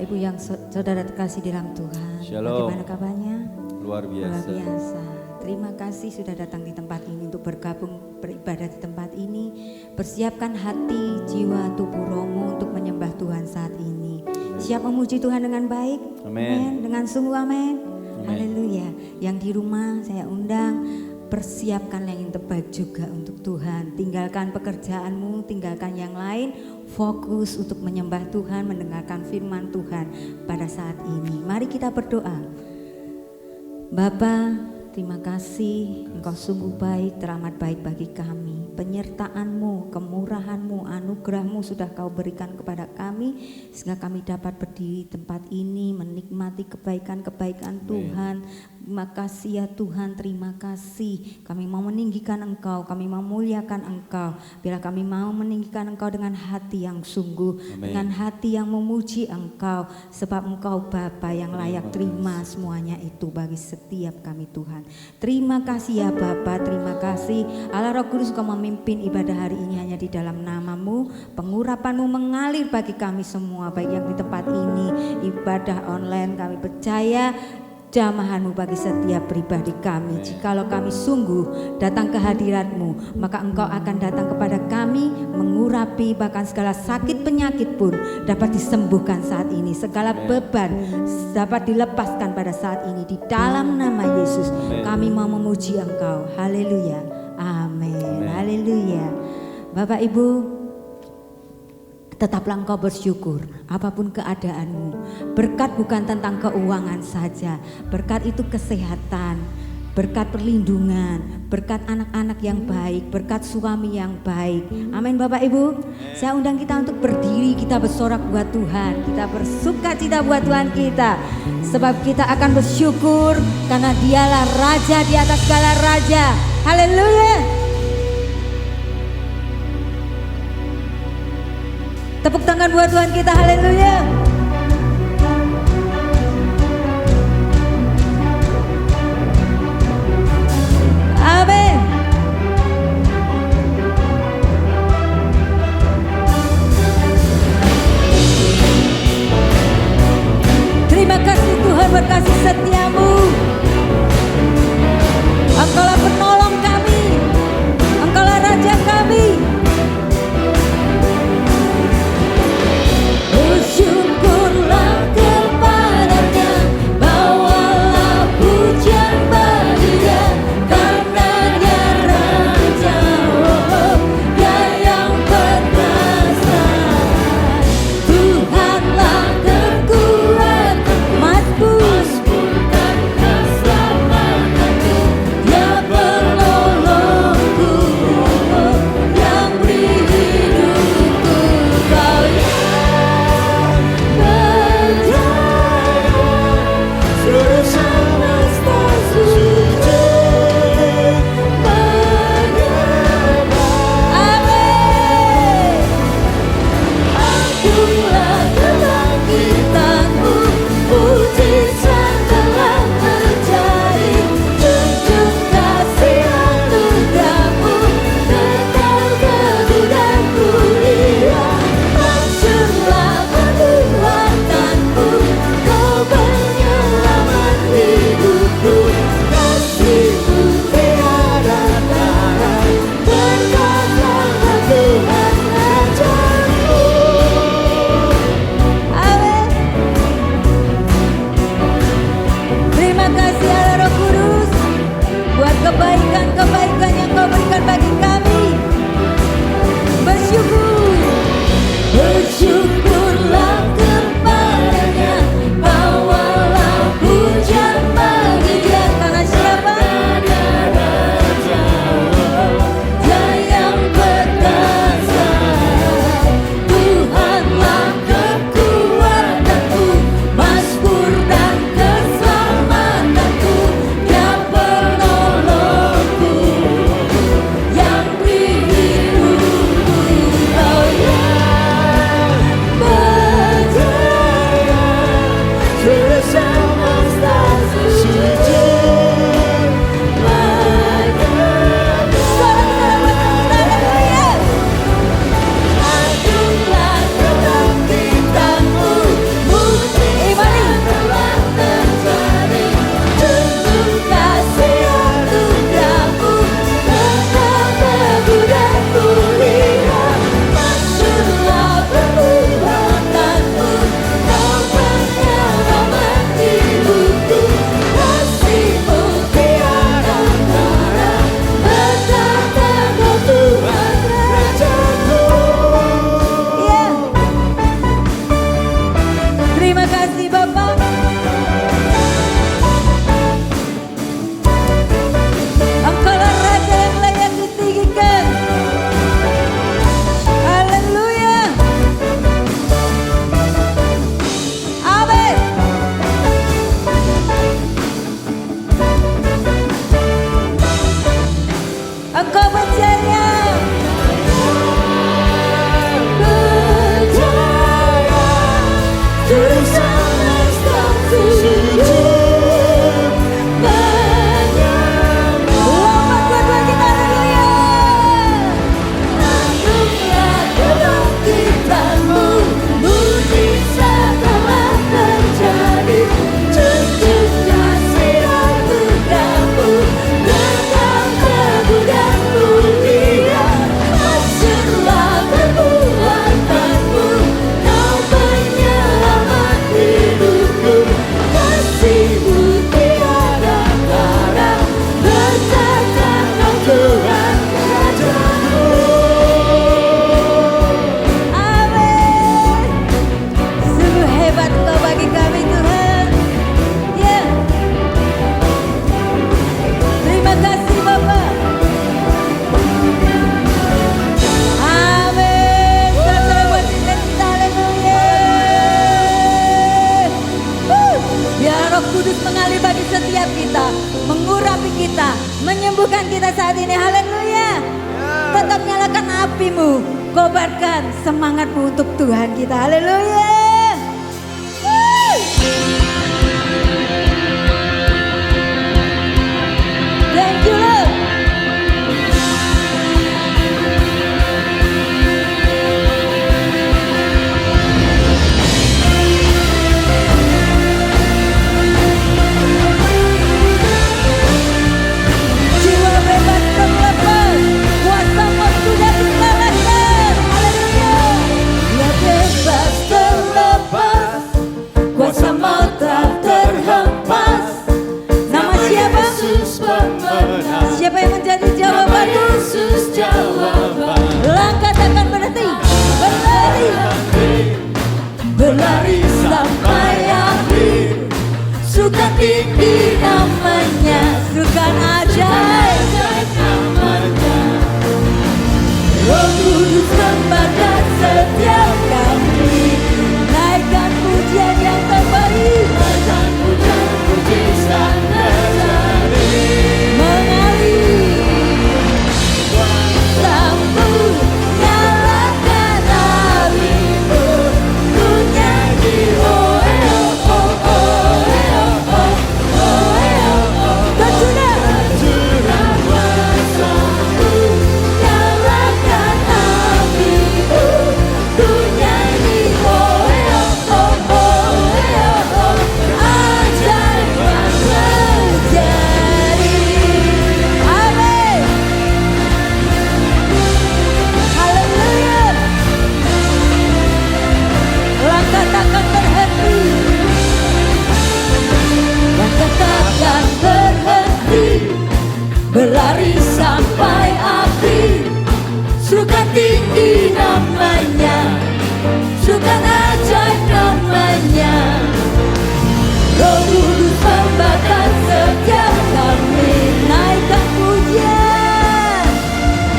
Bapak Ibu yang saudara terkasih di dalam Tuhan. Shalom. Bagaimana kabarnya? Luar biasa. Luar biasa. Terima kasih sudah datang di tempat ini untuk bergabung beribadah di tempat ini. Persiapkan hati, jiwa, tubuh, rohmu untuk menyembah Tuhan saat ini. Siap memuji Tuhan dengan baik? Amin. Dengan sungguh amin. Amin. Haleluya. Yang di rumah saya undang, persiapkan yang terbaik juga untuk Tuhan. Tinggalkan pekerjaanmu, tinggalkan yang lain. Fokus untuk menyembah Tuhan, mendengarkan firman Tuhan pada saat ini. Mari kita berdoa. Bapa, terima kasih, Engkau sungguh baik, teramat baik bagi kami. Penyertaan-Mu, kemurahan-Mu, anugerah-Mu sudah Kau berikan kepada kami, sehingga kami dapat berdiri di tempat ini, menikmati kebaikan-kebaikan Tuhan. Terima kasih ya Tuhan, terima kasih. Kami mau meninggikan Engkau, kami mau memuliakan Engkau. Bila kami mau meninggikan Engkau dengan hati yang sungguh, Amin. dengan hati yang memuji Engkau, sebab Engkau Bapa yang layak terima semuanya itu bagi setiap kami Tuhan. Terima kasih ya Bapa, terima kasih. Allah Roh Kudus, Kau memimpin ibadah hari ini hanya di dalam nama-Mu. Pengurapan-Mu mengalir bagi kami semua, baik yang di tempat ini, ibadah online. Kami percaya jamahan-Mu bagi setiap pribadi kami. Jikalau kami sungguh datang ke hadirat-Mu, maka Engkau akan datang kepada kami, mengurapi bahkan segala sakit penyakit pun dapat disembuhkan saat ini. Segala beban dapat dilepaskan pada saat ini. Di dalam nama Yesus kami mau memuji Engkau. Haleluya. Amin. Haleluya. Bapak Ibu, tetaplah engkau bersyukur apapun keadaanmu. Berkat bukan tentang keuangan saja. Berkat itu kesehatan, berkat perlindungan, berkat anak-anak yang baik, berkat suami yang baik. Amin Bapak Ibu. Saya undang kita untuk berdiri, kita bersorak buat Tuhan. Kita bersuka cita buat Tuhan kita. Sebab kita akan bersyukur karena Dialah Raja di atas segala raja. Haleluya. Tepuk tangan buat Tuhan kita, haleluya. Amin. Terima kasih Tuhan berkasih setia-Mu. Engkaulah penolong kami, Engkaulah Raja kami. Bersyukurlah kepada-Nya, bawalah pujian bagi Dia, karena Dia Raja, Dia yang perkasa. Tuhanlah kekuatan, Mazmur dan keselamatanku, Dia penolongku, yang beri hidupku. Kau kebaikan-kebaikan yang Kau berikan bagi kami. Bersyukurlah kepada-Nya, bawalah pujian bagi Dia, karena siapa? Dia yang perkasa. Tuhanlah kekuatanku, Mazmur dan keselamatanku, Dia penolongku, yang beri hidupku. hatimu, kobarkan semangatmu untuk Tuhan kita. Haleluya. Thank you Lord. Jiwa bebas terlepas, kuasa maut sudah dikalahkan. Haleluya. Jiwa bebas terlepas, kuasa maut tak terhempas. Nama siapa? Yesus pemenang. Siapa yang menjadi jawaban? Yesus jawaban. Langkah takkan berhenti, berlari, Berlari sampai akhir. suka tinggi namanya, suka ajaib. Namanya Roh Kudus membakar setiap kami. Naikkan pujian yang terbaik, Naikkan pujian mujizat terjadi. mengalir Lampu nyalakan apimu. Ku nyanyi oh oh oh oh oh oh oh. tercurah. Curah kuasa-Mu, nyalakan apimu. Ku nyanyi oh oh oh oh. Ajaib yang terjadi. Amin. Haleluya. Langkah takkan berhenti, Langkah takkan berhenti, berlari sampai akhir. Suka tinggi namanya, suka ajaib namanya. Roh Kudus membakar setiap kami. naikkan pujian.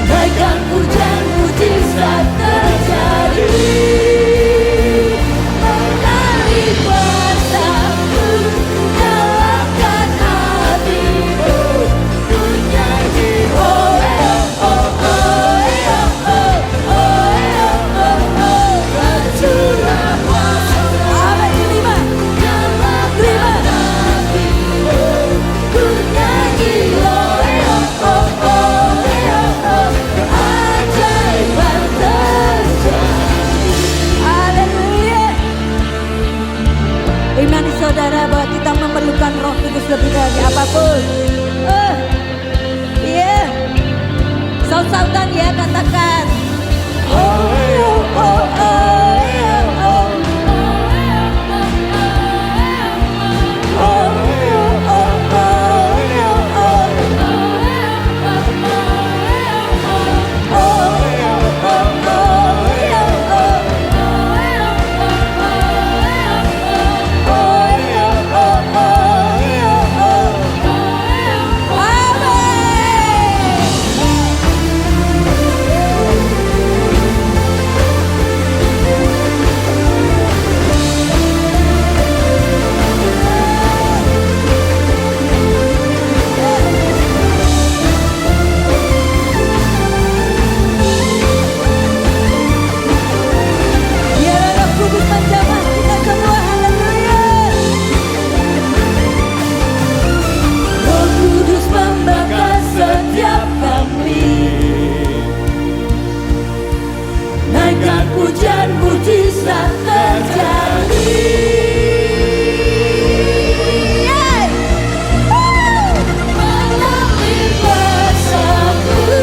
Naikkan pujian mujizat terjadi. Mengalir kuasa-Mu, nyalakan apimu. Ku nyanyi oh oh oh oh oh oh oh. Tercurah kuasa-Mu, Amin. Terima. nyalakan apimu. Ku nyanyi oh oh oh oh. Ajaib yang terjadi. Haleluya. Imani saudara bahwa kita memerlukan Roh Kudus lebih dari apapun. Iya. Saut-sautan ya, katakan. Oh, oh, oh, oh, oh, oh. Biarlah Roh Kudus menjamah kita semua. Haleluya. Roh Kudus membakar setiap kami. Naikkan pujian mujizat terjadi. Mengalir kuasa-Mu,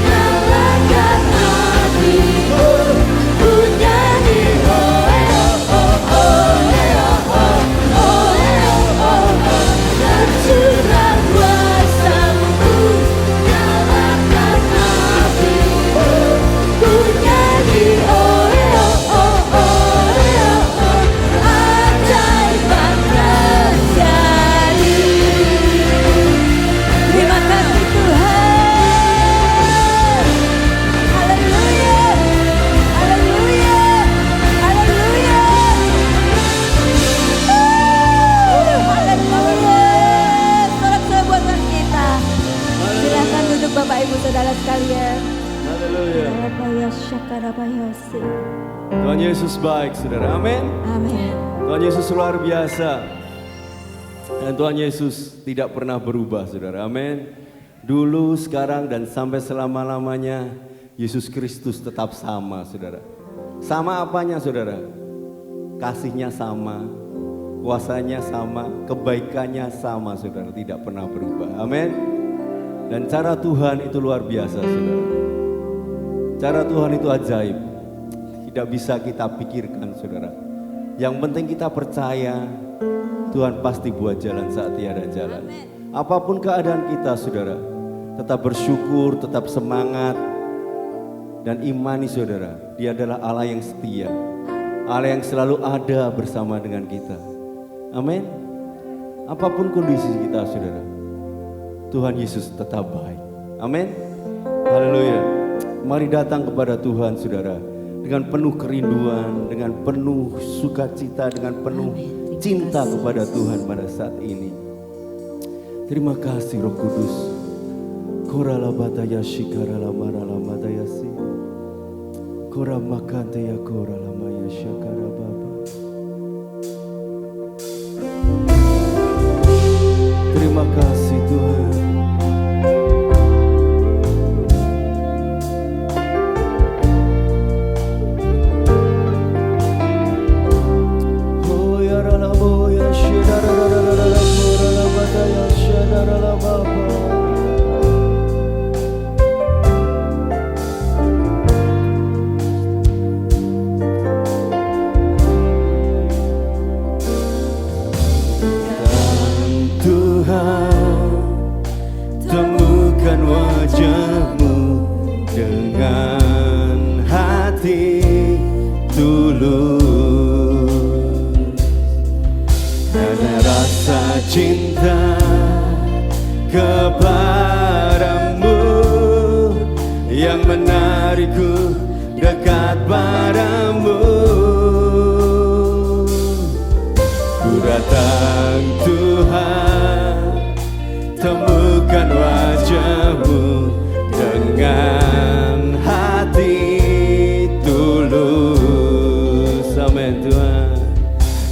nyalakan apimu. Ku nyanyi oh oh oh oh. Tercurah kuasa-Mu, nyalakan apimu. Ku nyanyi oh oh oh. Ajaib yang terjadi. Terima kasih Tuhan. Haleluya. Haleluya. Haleluya. Haleluya. Sorak-sorai buatan kita. Silakan duduk Bapak Ibu Saudara sekalian. Haleluya. Tuhan Yesus baik, saudara. Amin. Amin. Tuhan Yesus luar biasa. Dan Tuhan Yesus tidak pernah berubah, saudara. Amin. Dulu, sekarang, dan sampai selama-lamanya Yesus Kristus tetap sama, saudara. Sama apanya, saudara? Kasihnya sama, kuasanya sama, kebaikannya sama, saudara. Tidak pernah berubah. Amin. Dan cara Tuhan itu luar biasa, saudara. Cara Tuhan itu ajaib. Tidak bisa kita pikirkan, saudara. Yang penting kita percaya Tuhan pasti buat jalan saat tiada jalan. Apapun keadaan kita, saudara, tetap bersyukur, tetap semangat, dan imani, saudara. Dia adalah Allah yang setia, Allah yang selalu ada bersama dengan kita. Amin. Apapun kondisi kita, saudara, Tuhan Yesus tetap baik. Amin. Haleluya. Mari datang kepada Tuhan, saudara, dengan penuh kerinduan, dengan penuh sukacita, dengan penuh cinta kepada Tuhan pada saat ini. Terima kasih Roh Kudus. Korala bataya shikara lamara lamadayasi. Kora makante ya kora lamaya shakara baba. Terima kasih Tuhan. Temukan wajah-Mu dengan hati tulus, hanya rasa cinta kepadamu yang menarikku dekat padamu. Ku datang Tuhan, temukan wajah-Mu dengan hati tulus. Amin Tuhan.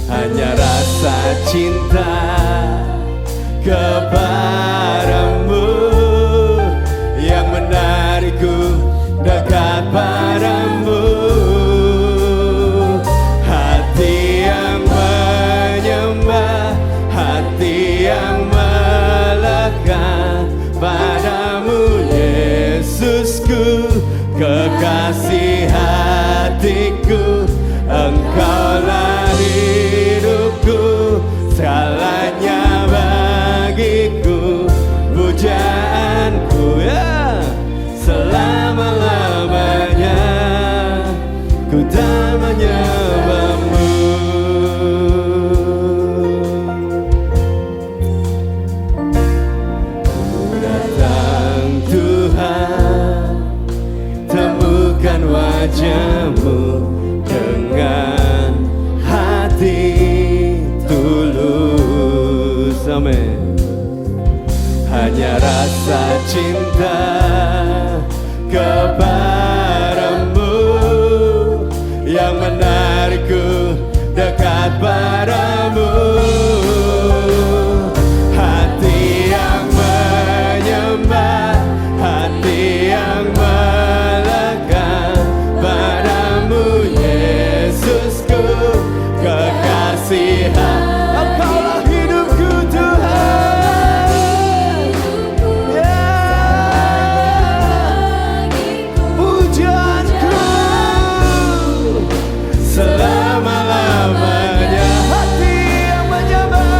Hanya rasa cinta kepadamu yang menarikku dekat padamu. Hati yang menyembah, hati yang padamu Yesusku, kekasih hatiku. Engkaulah hidupku, segalanya bagiku. Pujaanku ya selama-lamanya, ku tak menyembah-Mu. Temukan wajah-Mu dengan hati tulus. Amin. Hanya rasa cinta kepadamu yang menarikku dekat padamu. Hati yang menyembah, hati yang kekasihan. Engkaulah hidupku Tuhan, pujaanku selama-lamanya. Hati yang menyembah,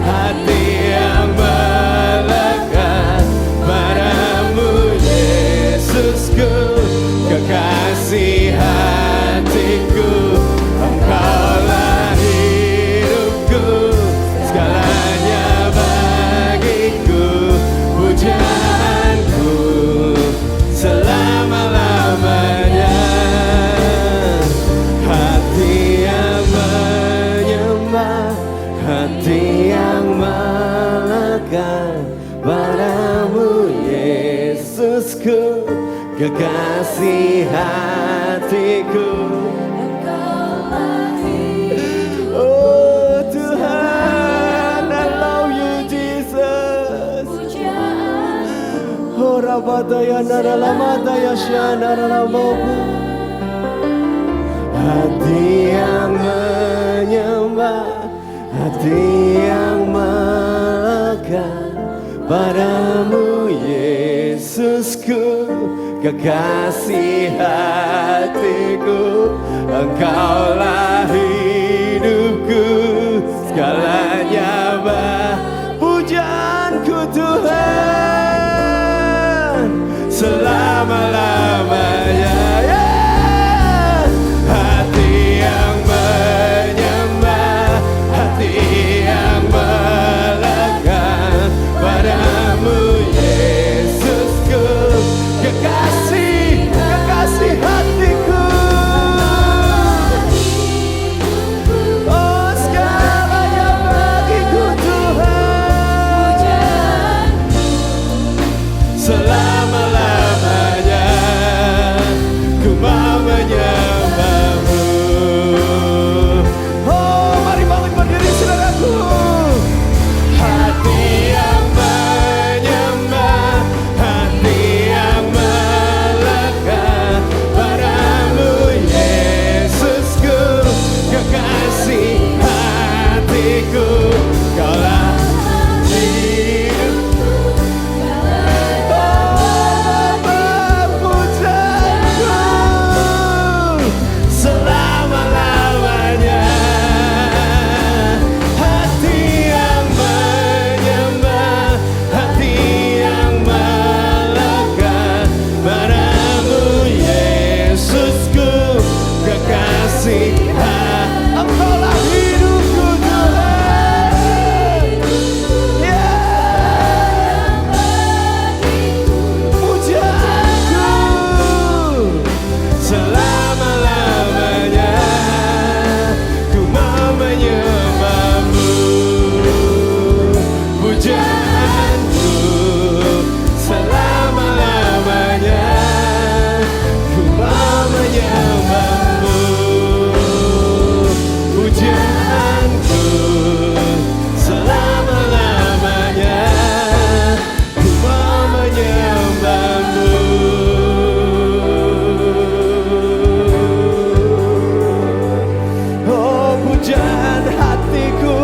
hati yang melekat padamu Yesusku, kekasih hatiku. Engkaulah hidupku, segalanya bagiku. Pujaanku selama-lamanya. Hati yang menyembah, hati yang melekat padamu Yesusku, kekasih hatiku. Engkaulah hidup. Oh Tuhan, I love you Jesus. Pujaanku. Oh Rabadaya Naralamada Shana Naramobu. Hati yang menyembah, hati yang melekat padamu Yesusku, kekasih hatiku. Engkaulah hidupku, segalanya pujaanku Tuhan, selama-lamanya. Hati yang menyembah, hati yang melekat padamu Yesusku, kekasih hatiku. Oh segalanya bagiku Tuhan, selama-lamanya ku mau menyembahmu. Oh mari bangun berdiri saudaraku. Hati yang menyembah, hati yang melekat padamu Yesusku, kekasih hatiku. Kaulah hidupku, oh pujaanku, selama-lamanya. Hati yang menyembah, hati yang melekat padamu Yesusku, kekasih hatiku. Engkaulah hidupku Tuhan, pujaanku, selama-lamanya ku mau menyembahmu. Pujaanku, selama-lamanya ku mau menyembahmu. Pujaanku, selama-lamanya ku mau menyembahmu. Oh pujaan hatiku,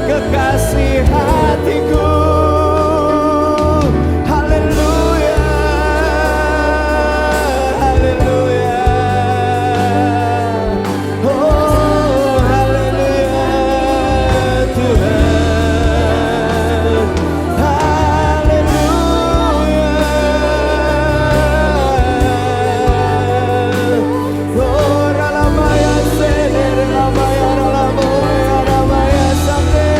kekasih hatiku. Haleluya, haleluya. Oh haleluya Tuhan, haleluya. Oh ralamaya sene, ralamaya ralamoya, ralamaya sane.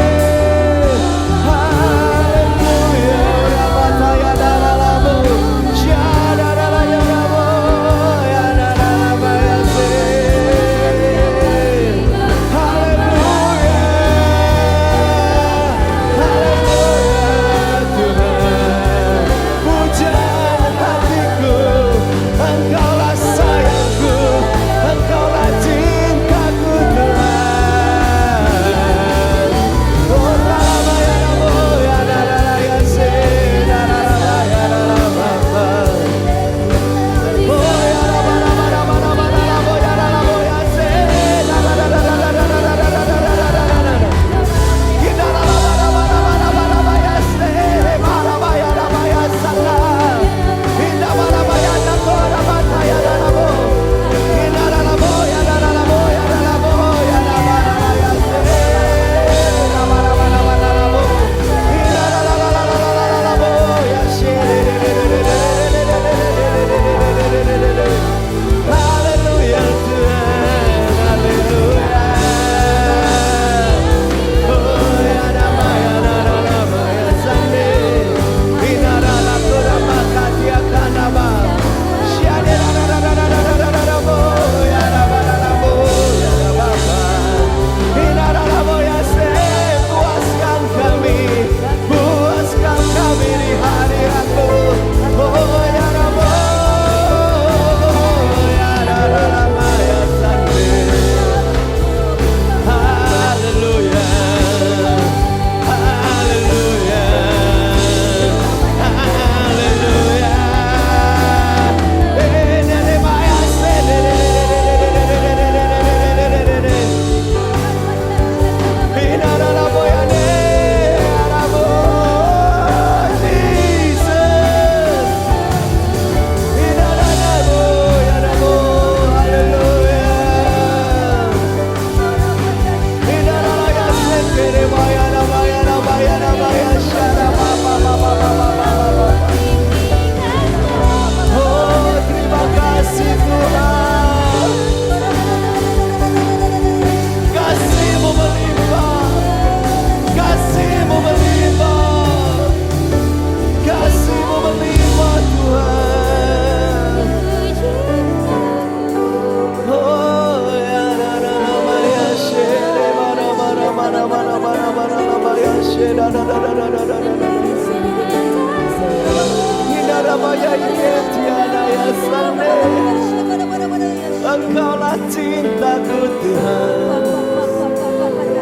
Engkaulah cintaku Tuhan,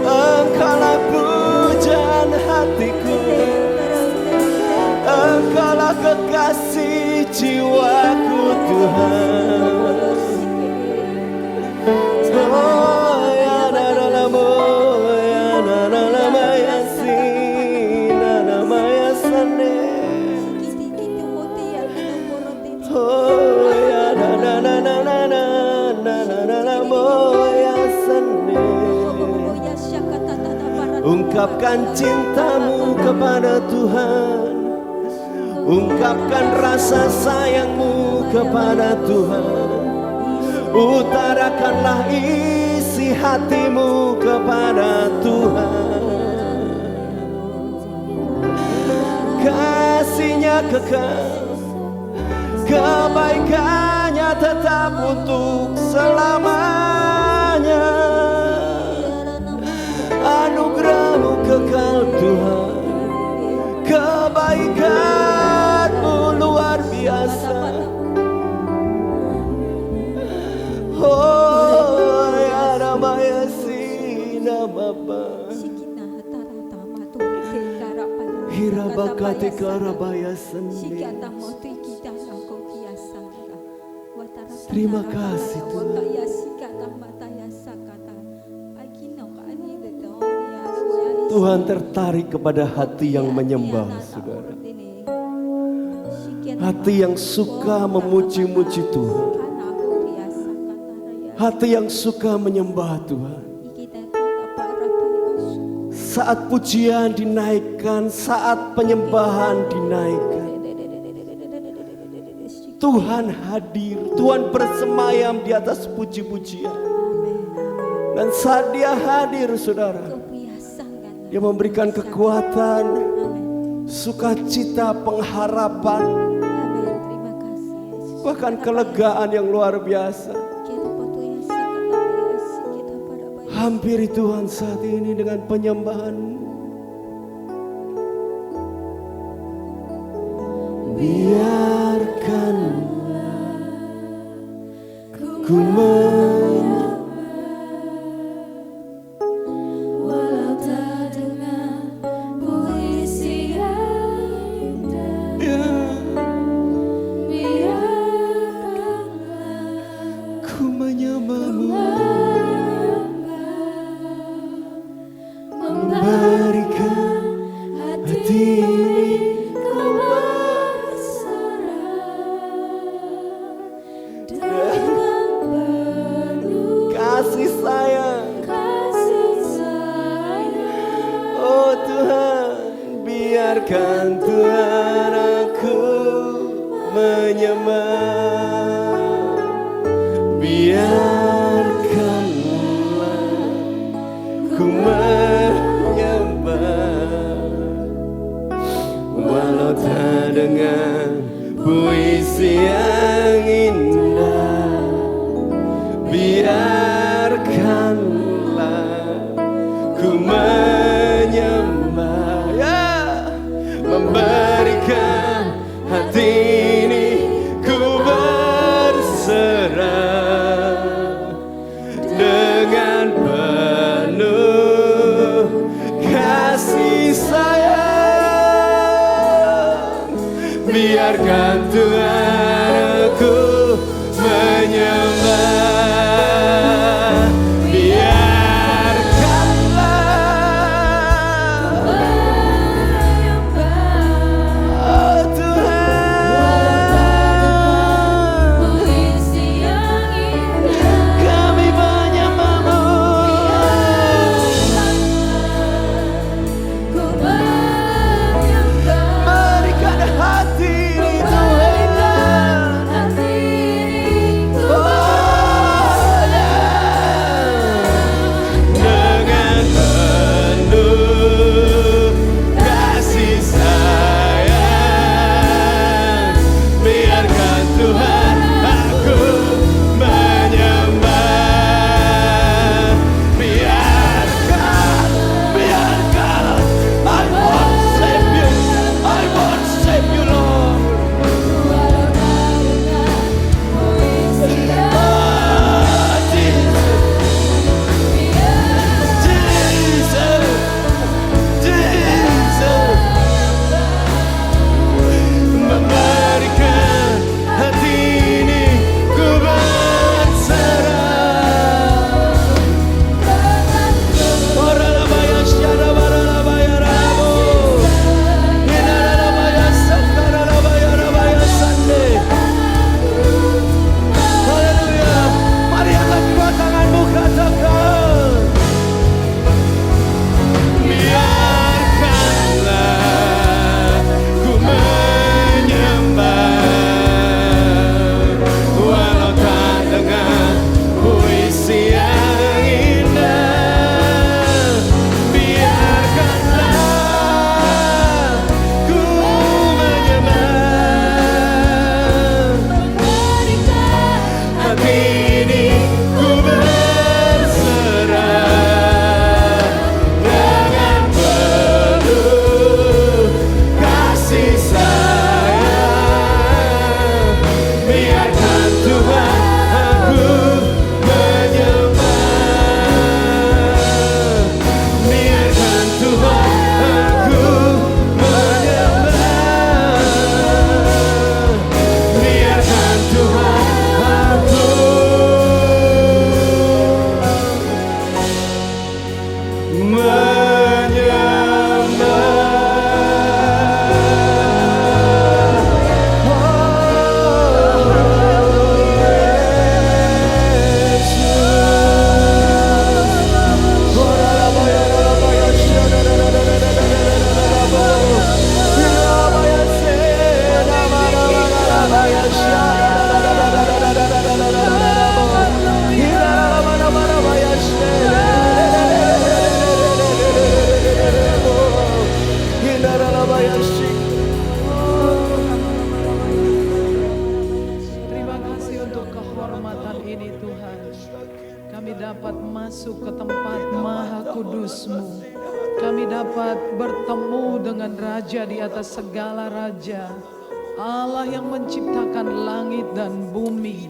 Engkaulah pujaan hatiku, Engkaulah kekasih jiwaku Tuhan. Oh ya nalamo ya nalama ya si nalama sane. Oh ya nalamo ya sane. Ungkapkan cintamu kepada Tuhan, ungkapkan rasa sayangmu kepada Tuhan. Utarakanlah isi hatimu kepada Tuhan. Kasih-Nya kekal, kebaikannya tetap untuk selamanya. Anugerah-Mu kekal Tuhan, kebaikan-Mu luar biasa. Oh ya namanya si nama Hirabakati karabaya seni. Terima kasih Tuhan. Tuhan tertarik kepada hati yang menyembah, saudara. Hati yang suka memuji-muji Tuhan. Hati yang suka menyembah Tuhan. Saat pujian dinaikkan, saat penyembahan dinaikkan, Tuhan hadir, Tuhan bersemayam di atas puji-pujian. Dan saat Dia hadir, saudara, Dia memberikan kekuatan, sukacita, pengharapan, bahkan kelegaan yang luar biasa. Hampiri Tuhan saat ini dengan penyembahan-Mu. Biarkanlah ku menyembah, walau tak dengan puisi yang indah. Biarkanlah ku menyembah-Mu, memberikan hati ini ku berserah dengan penuh kasih sayang. Oh Tuhan, biarkan Tuhan aku menyembah. Biarkanlah ku walau tak dengan puisi yang indah. Biarkanlah ku menyembah, ya, memberikan hati ini ku berserah dengan penuh kasih sayang. Biarkan Tuhan aku menyembah. Biarkanlah oh Tuhan, kami menyembah-Mu. Berikan hati ini Tuhan. bertemu dengan Raja di atas segala raja, Allah yang menciptakan langit dan bumi.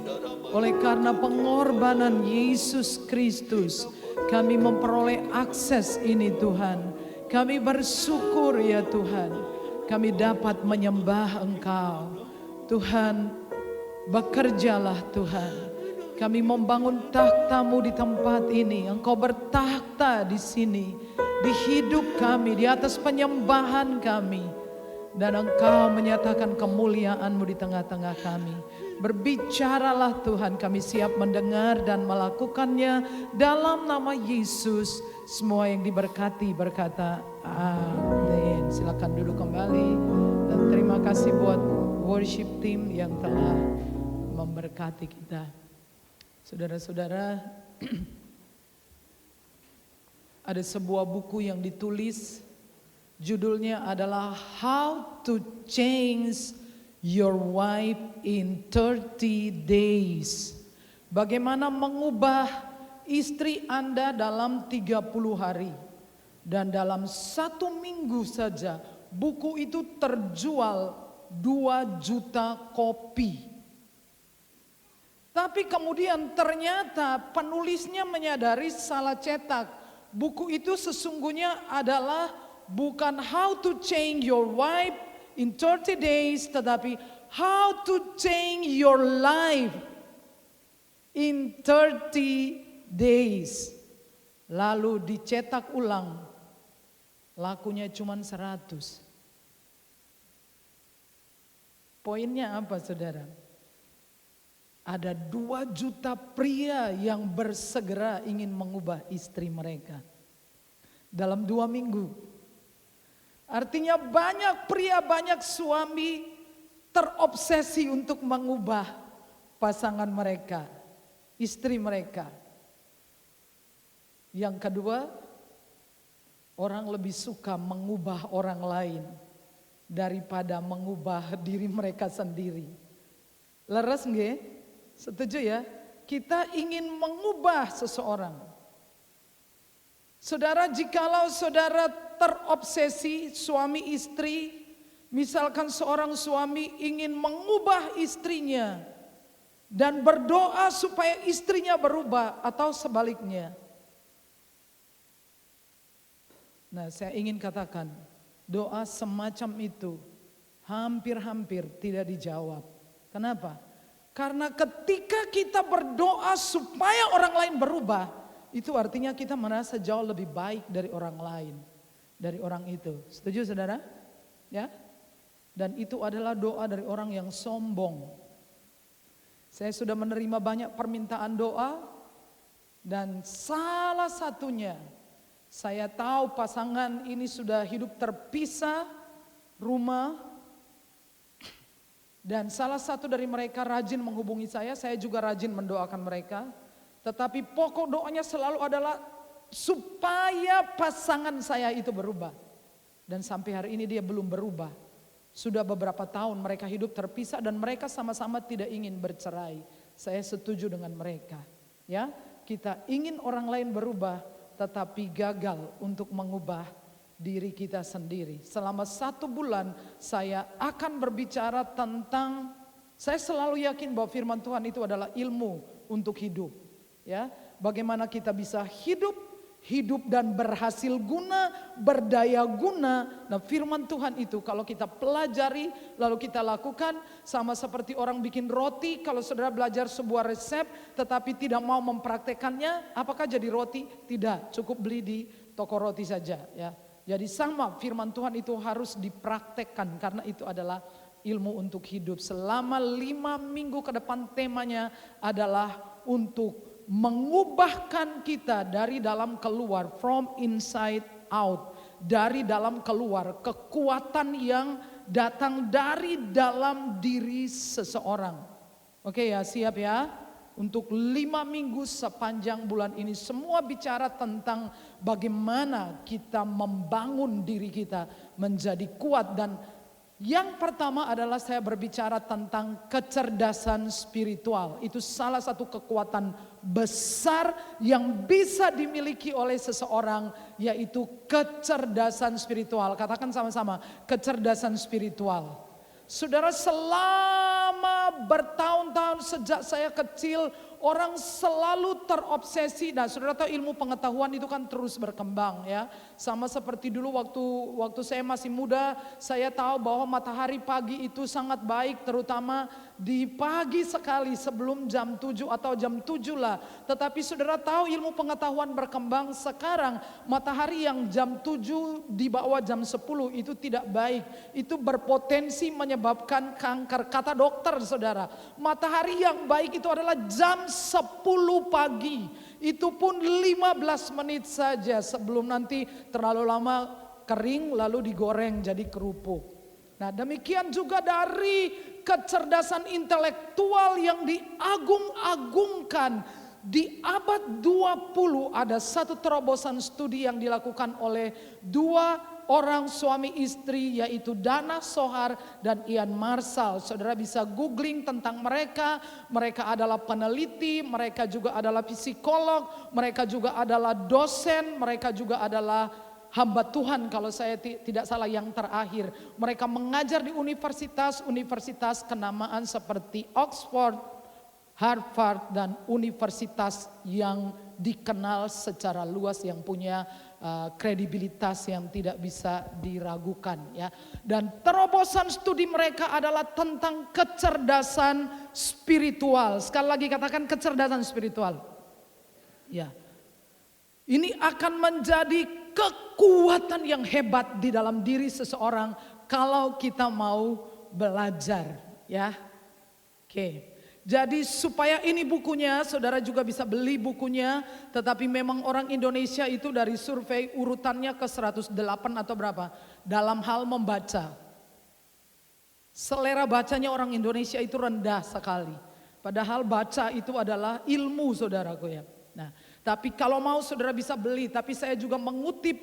Oleh karena pengorbanan Yesus Kristus, kami memperoleh akses ini Tuhan. Kami bersyukur ya Tuhan, kami dapat menyembah Engkau. Tuhan, bekerjalah Tuhan. Kami membangun takhta-Mu di tempat ini. Engkau bertakhta di sini, di hidup kami, di atas penyembahan kami. Dan Engkau menyatakan kemuliaan-Mu di tengah-tengah kami. Berbicaralah Tuhan, kami siap mendengar dan melakukannya dalam nama Yesus. Semua yang diberkati berkata amin. Silakan duduk kembali. Dan terima kasih buat worship team yang telah memberkati kita. Saudara-saudara, ada sebuah buku yang ditulis, judulnya adalah How to Change Your Wife in 30 Days. Bagaimana mengubah istri Anda dalam 30 hari. Dan dalam 1 minggu saja buku itu terjual 2 juta kopi. Tapi kemudian ternyata penulisnya menyadari salah cetak. Buku itu sesungguhnya adalah bukan How to Change Your Wife in 30 Days, tetapi How to Change Your Life in 30 Days. Lalu dicetak ulang, lakunya cuma 100. Poinnya apa saudara? Ada 2 juta pria yang bersegera ingin mengubah istri mereka dalam 2 minggu. Artinya banyak pria, banyak suami terobsesi untuk mengubah pasangan mereka, istri mereka. Yang kedua, orang lebih suka mengubah orang lain daripada mengubah diri mereka sendiri. Leres nggih? Setuju ya? Kita ingin mengubah seseorang. Saudara, jikalau saudara terobsesi suami istri, misalkan seorang suami ingin mengubah istrinya dan berdoa supaya istrinya berubah atau sebaliknya. Nah, saya ingin katakan, doa semacam itu hampir-hampir tidak dijawab. Kenapa? Karena ketika kita berdoa supaya orang lain berubah, itu artinya kita merasa jauh lebih baik dari orang lain, dari orang itu. Setuju saudara? Ya? Dan itu adalah doa dari orang yang sombong. Saya sudah menerima banyak permintaan doa, dan salah satunya saya tahu pasangan ini sudah hidup terpisah rumah. Dan salah satu dari mereka rajin menghubungi saya juga rajin mendoakan mereka. Tetapi pokok doanya selalu adalah supaya pasangan saya itu berubah. Dan sampai hari ini dia belum berubah. Sudah beberapa tahun mereka hidup terpisah dan mereka sama-sama tidak ingin bercerai. Saya setuju dengan mereka. Ya, kita ingin orang lain berubah, tetapi gagal untuk mengubah diri kita sendiri. Selama 1 bulan saya akan berbicara tentang, saya selalu yakin bahwa firman Tuhan itu adalah ilmu untuk hidup. Ya, bagaimana kita bisa hidup dan berhasil guna, berdaya guna. Nah, firman Tuhan itu kalau kita pelajari lalu kita lakukan, sama seperti orang bikin roti. Kalau saudara belajar sebuah resep tetapi tidak mau mempraktekannya, apakah jadi roti? Tidak, cukup beli di toko roti saja ya. Jadi sama, firman Tuhan itu harus dipraktekkan karena itu adalah ilmu untuk hidup. Selama 5 minggu ke depan temanya adalah untuk mengubahkan kita dari dalam keluar, from inside out. Dari dalam keluar, kekuatan yang datang dari dalam diri seseorang. Oke ya, siap ya? Untuk 5 minggu sepanjang bulan ini semua bicara tentang bagaimana kita membangun diri kita menjadi kuat. Dan Yang pertama adalah saya berbicara tentang kecerdasan spiritual. Itu salah satu kekuatan besar yang bisa dimiliki oleh seseorang, yaitu kecerdasan spiritual. Katakan sama-sama, kecerdasan spiritual. Saudara, selama bertahun-tahun sejak saya kecil, orang selalu terobsesi. Nah, saudara tahu ilmu pengetahuan itu kan terus berkembang ya. Sama seperti dulu waktu saya masih muda, saya tahu bahwa matahari pagi itu sangat baik, terutama di pagi sekali sebelum jam 7 atau jam 7 lah. Tetapi saudara tahu ilmu pengetahuan berkembang, sekarang matahari yang jam 7 di bawah jam 10 itu tidak baik. Itu berpotensi menyebabkan kanker. Kata dokter saudara, matahari yang baik itu adalah jam 10 pagi. Itu pun 15 menit saja sebelum nanti terlalu lama kering lalu digoreng jadi kerupuk. Nah, demikian juga dari kecerdasan intelektual yang diagung-agungkan. Di abad 20 ada satu terobosan studi yang dilakukan oleh dua orang suami istri, yaitu Dana Sohar dan Ian Marshall. Saudara bisa googling tentang mereka. Mereka adalah peneliti, mereka juga adalah psikolog, mereka juga adalah dosen, mereka juga adalah hamba Tuhan kalau saya tidak salah yang terakhir. Mereka mengajar di universitas kenamaan seperti Oxford, Harvard, dan universitas yang dikenal secara luas, yang punya kredibilitas yang tidak bisa diragukan ya. Dan terobosan studi mereka adalah tentang kecerdasan spiritual. Sekali lagi katakan kecerdasan spiritual. Ya. Ini akan menjadi kekuatan yang hebat di dalam diri seseorang kalau kita mau belajar ya. Oke. Jadi supaya ini bukunya, saudara juga bisa beli bukunya, tetapi memang orang Indonesia itu dari survei urutannya ke 108 atau berapa dalam hal membaca. Selera bacanya orang Indonesia itu rendah sekali. Padahal baca itu adalah ilmu, saudaraku ya. Nah, tapi kalau mau saudara bisa beli, tapi saya juga mengutip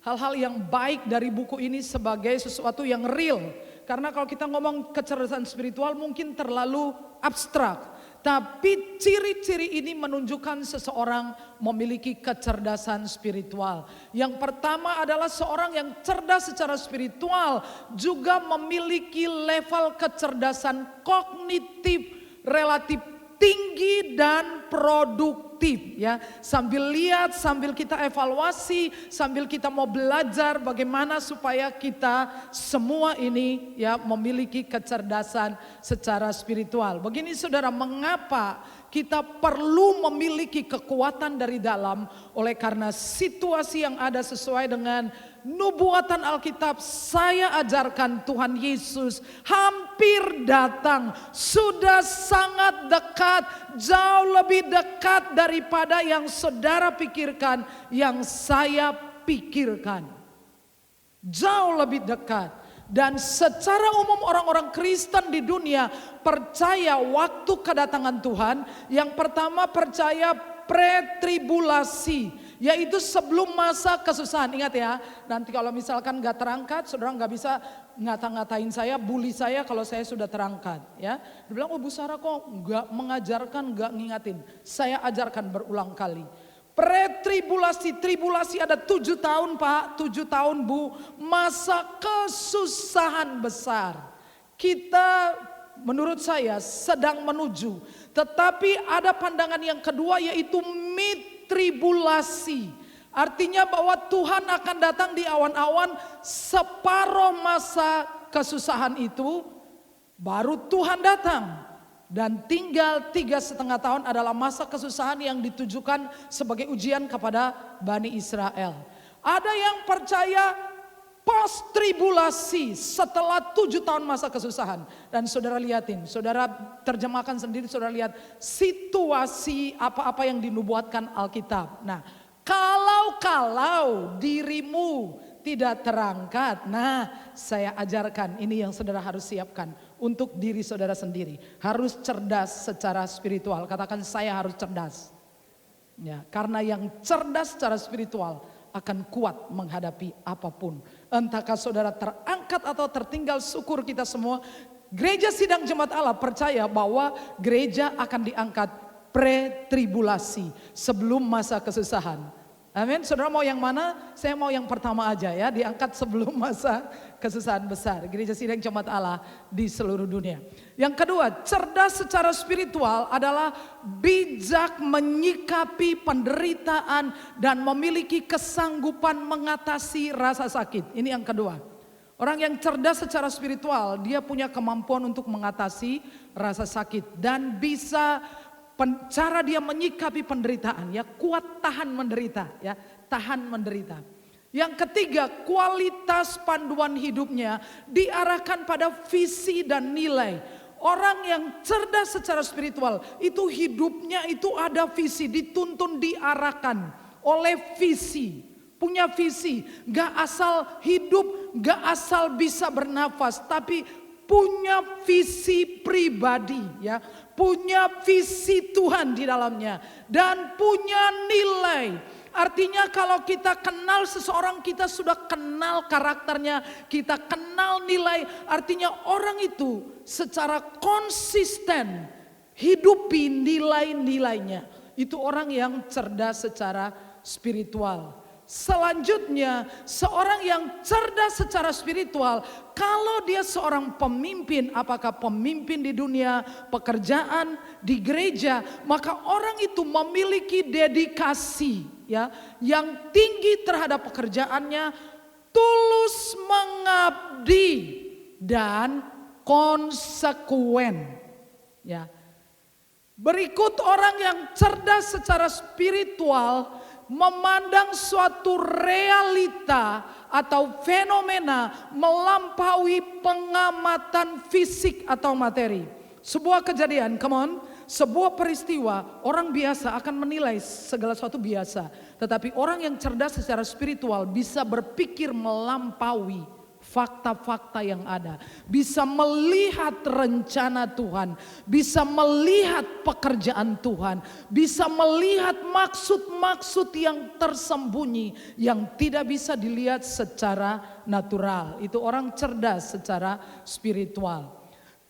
hal-hal yang baik dari buku ini sebagai sesuatu yang real. Karena kalau kita ngomong kecerdasan spiritual mungkin terlalu abstrak. Tapi ciri-ciri ini menunjukkan seseorang memiliki kecerdasan spiritual. Yang pertama adalah seorang yang cerdas secara spiritual juga memiliki level kecerdasan kognitif relatif tinggi dan produktif ya. Sambil lihat, sambil kita evaluasi, sambil kita mau belajar bagaimana supaya kita semua ini ya memiliki kecerdasan secara spiritual. Begini saudara, mengapa kita perlu memiliki kekuatan dari dalam? Oleh karena situasi yang ada sesuai dengan nubuatan Alkitab, saya ajarkan Tuhan Yesus hampir datang, sudah sangat dekat, jauh lebih dekat daripada yang saudara pikirkan, yang saya pikirkan. Jauh lebih dekat. Dan secara umum orang-orang Kristen di dunia percaya waktu kedatangan Tuhan, yang pertama percaya pretribulasi, yaitu sebelum masa kesusahan. Ingat ya, nanti kalau misalkan gak terangkat, saudara gak bisa ngata-ngatain saya, bully saya kalau saya sudah terangkat. Ya, dia bilang, oh Bu Sarah kok gak mengajarkan, gak ngingatin. Saya ajarkan berulang kali. Pretribulasi, tribulasi ada 7 tahun Pak, 7 tahun Bu, masa kesusahan besar. Kita menurut saya sedang menuju, tetapi ada pandangan yang kedua yaitu tribulasi. Artinya bahwa Tuhan akan datang di awan-awan, separuh masa kesusahan itu baru Tuhan datang. Dan tinggal 3,5 tahun adalah masa kesusahan yang ditujukan sebagai ujian kepada Bani Israel. Ada yang percaya post tribulasi setelah 7 tahun masa kesusahan. Dan saudara lihatin, saudara terjemahkan sendiri, saudara lihat situasi apa-apa yang dinubuatkan Alkitab. Nah, kalau dirimu tidak terangkat, nah saya ajarkan ini yang saudara harus siapkan untuk diri saudara sendiri. Harus cerdas secara spiritual. Katakan saya harus cerdas. Ya, karena yang cerdas secara spiritual akan kuat menghadapi apapun. Entahkah saudara terangkat atau tertinggal, syukur kita semua. Gereja Sidang Jemaat Allah percaya bahwa gereja akan diangkat pre-tribulasi, sebelum masa kesusahan. Amin. Saudara mau yang mana? Saya mau yang pertama aja ya, diangkat sebelum masa kesusahan besar. Gereja Sidang Jemaat Allah di seluruh dunia. Yang kedua, cerdas secara spiritual adalah bijak menyikapi penderitaan dan memiliki kesanggupan mengatasi rasa sakit. Ini yang kedua. Orang yang cerdas secara spiritual, dia punya kemampuan untuk mengatasi rasa sakit dan bisa cara dia menyikapi penderitaan, ya, kuat tahan menderita, ya, tahan menderita. Yang ketiga, kualitas panduan hidupnya diarahkan pada visi dan nilai. Orang yang cerdas secara spiritual itu hidupnya itu ada visi, dituntun, diarahkan oleh visi, punya visi, gak asal hidup, gak asal bisa bernafas, tapi punya visi pribadi, ya, punya visi Tuhan di dalamnya dan punya nilai. Artinya kalau kita kenal seseorang, kita sudah kenal karakternya, kita kenal nilai. Artinya orang itu secara konsisten hidupi nilai-nilainya. Itu orang yang cerdas secara spiritual. Selanjutnya, seorang yang cerdas secara spiritual, kalau dia seorang pemimpin, apakah pemimpin di dunia pekerjaan, di gereja, maka orang itu memiliki dedikasi, ya, yang tinggi terhadap pekerjaannya, tulus mengabdi dan konsekuen, ya. Berikut orang yang cerdas secara spiritual memandang suatu realita atau fenomena melampaui pengamatan fisik atau materi. Sebuah kejadian, come on, sebuah peristiwa, orang biasa akan menilai segala sesuatu biasa. Tetapi orang yang cerdas secara spiritual bisa berpikir melampaui fakta-fakta yang ada, bisa melihat rencana Tuhan, bisa melihat pekerjaan Tuhan, bisa melihat maksud-maksud yang tersembunyi yang tidak bisa dilihat secara natural. Itu orang cerdas secara spiritual.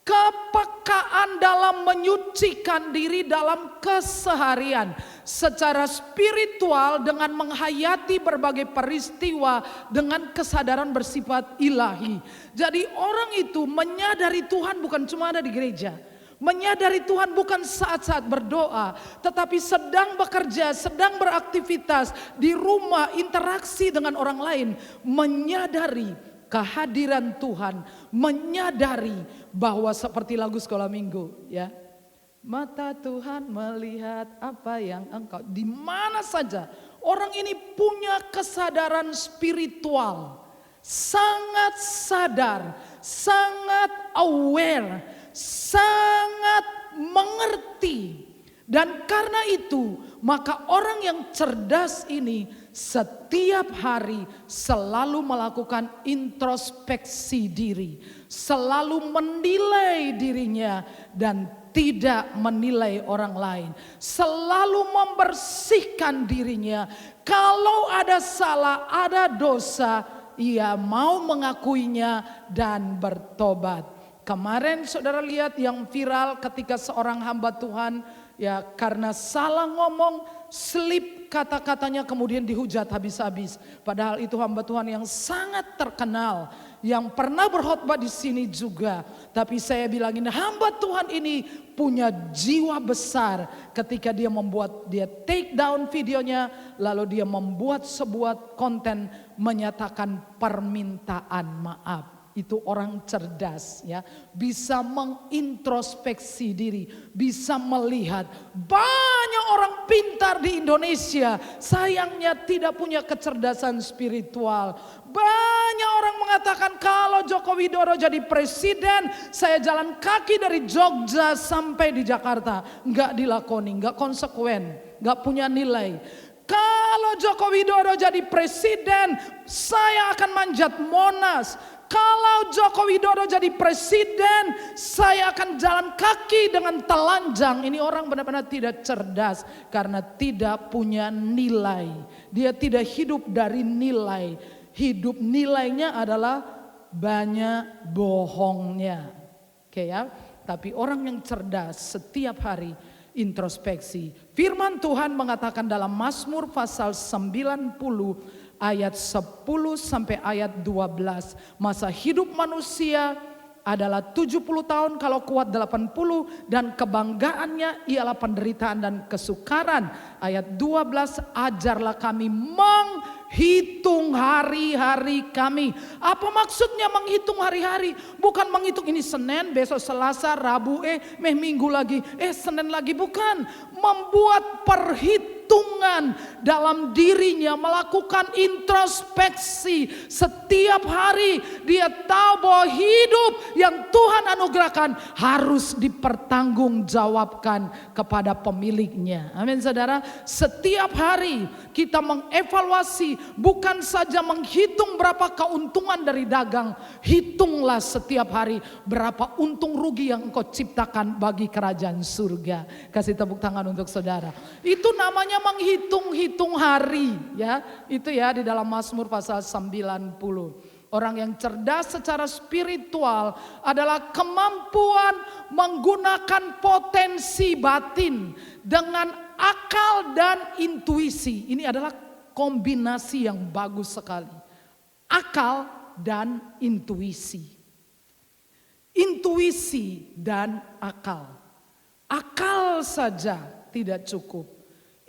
Kepekaan dalam menyucikan diri dalam keseharian secara spiritual dengan menghayati berbagai peristiwa dengan kesadaran bersifat ilahi. Jadi orang itu menyadari Tuhan bukan cuma ada di gereja, menyadari Tuhan bukan saat-saat berdoa, tetapi sedang bekerja, sedang beraktivitas di rumah, interaksi dengan orang lain, menyadari kehadiran Tuhan, menyadari bahwa seperti lagu sekolah minggu, ya, mata Tuhan melihat apa yang engkau, di mana saja orang ini punya kesadaran spiritual, sangat sadar, sangat aware, sangat mengerti. Dan karena itu maka orang yang cerdas ini setiap hari selalu melakukan introspeksi diri, selalu menilai dirinya dan tidak menilai orang lain, selalu membersihkan dirinya. Kalau ada salah, ada dosa, ia mau mengakuinya dan bertobat. Kemarin saudara lihat yang viral ketika seorang hamba Tuhan, ya, karena salah ngomong, slip kata-katanya kemudian dihujat habis-habis. Padahal itu hamba Tuhan yang sangat terkenal, yang pernah berkhotbah di sini juga. Tapi saya bilangin, hamba Tuhan ini punya jiwa besar ketika dia membuat, dia take down videonya, lalu dia membuat sebuah konten menyatakan permintaan maaf. Itu orang cerdas, ya, bisa mengintrospeksi diri, bisa melihat. Banyak orang pintar di Indonesia sayangnya tidak punya kecerdasan spiritual. Banyak orang mengatakan kalau Joko Widodo jadi presiden, saya jalan kaki dari Jogja sampai di Jakarta. Enggak dilakoni, enggak konsekuen, enggak punya nilai. Kalau Joko Widodo jadi presiden, saya akan manjat Monas. Kalau Joko Widodo jadi presiden, saya akan jalan kaki dengan telanjang. Ini orang benar-benar tidak cerdas karena tidak punya nilai. Dia tidak hidup dari nilai. hidup nilainya adalah banyak bohongnya. Oke ya, tapi orang yang cerdas setiap hari introspeksi. Firman Tuhan mengatakan dalam Mazmur pasal 90 ayat 10 sampai ayat 12. Masa hidup manusia adalah 70 tahun, kalau kuat 80, dan kebanggaannya ialah penderitaan dan kesukaran. Ayat 12, ajarlah kami menghitung hari-hari kami. Apa maksudnya menghitung hari-hari? Bukan menghitung ini Senin, besok Selasa, Rabu, Minggu lagi, Senin lagi. Bukan, membuat perhitungan dalam dirinya, melakukan introspeksi setiap hari. Dia tahu bahwa hidup yang Tuhan anugerahkan harus dipertanggungjawabkan kepada pemiliknya. Amin saudara. Setiap hari kita mengevaluasi, bukan saja menghitung berapa keuntungan dari dagang. Hitunglah setiap hari berapa untung rugi yang engkau ciptakan bagi kerajaan surga. Kasih tepuk tangan untuk saudara. Itu namanya menghitung-hitung hari ya. Itu ya di dalam Mazmur pasal 90. Orang yang cerdas secara spiritual adalah kemampuan menggunakan potensi batin dengan akal dan intuisi. Ini adalah kombinasi yang bagus sekali. Akal dan intuisi. Intuisi dan akal. Akal saja tidak cukup.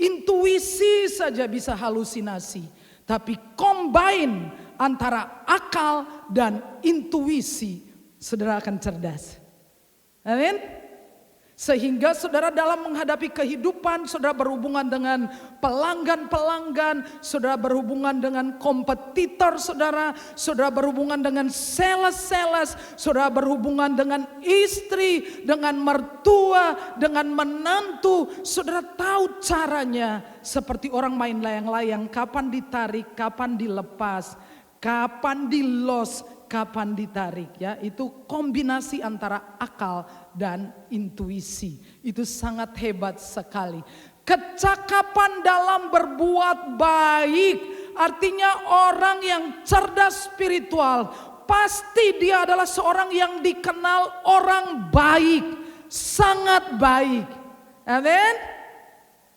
Intuisi saja bisa halusinasi. Tapi combine antara akal dan intuisi, saudara akan cerdas. Amin. Sehingga saudara dalam menghadapi kehidupan, saudara berhubungan dengan pelanggan-pelanggan, saudara berhubungan dengan kompetitor saudara berhubungan dengan sales-sales, saudara berhubungan dengan istri, dengan mertua, dengan menantu. Saudara tahu caranya seperti orang main layang-layang, kapan ditarik, kapan dilepas, kapan di-loss, kapan ditarik ya. Itu kombinasi antara akal dan intuisi. Itu sangat hebat sekali. Kecakapan dalam berbuat baik, artinya orang yang cerdas spiritual, pasti dia adalah seorang yang dikenal orang baik, sangat baik. Amin.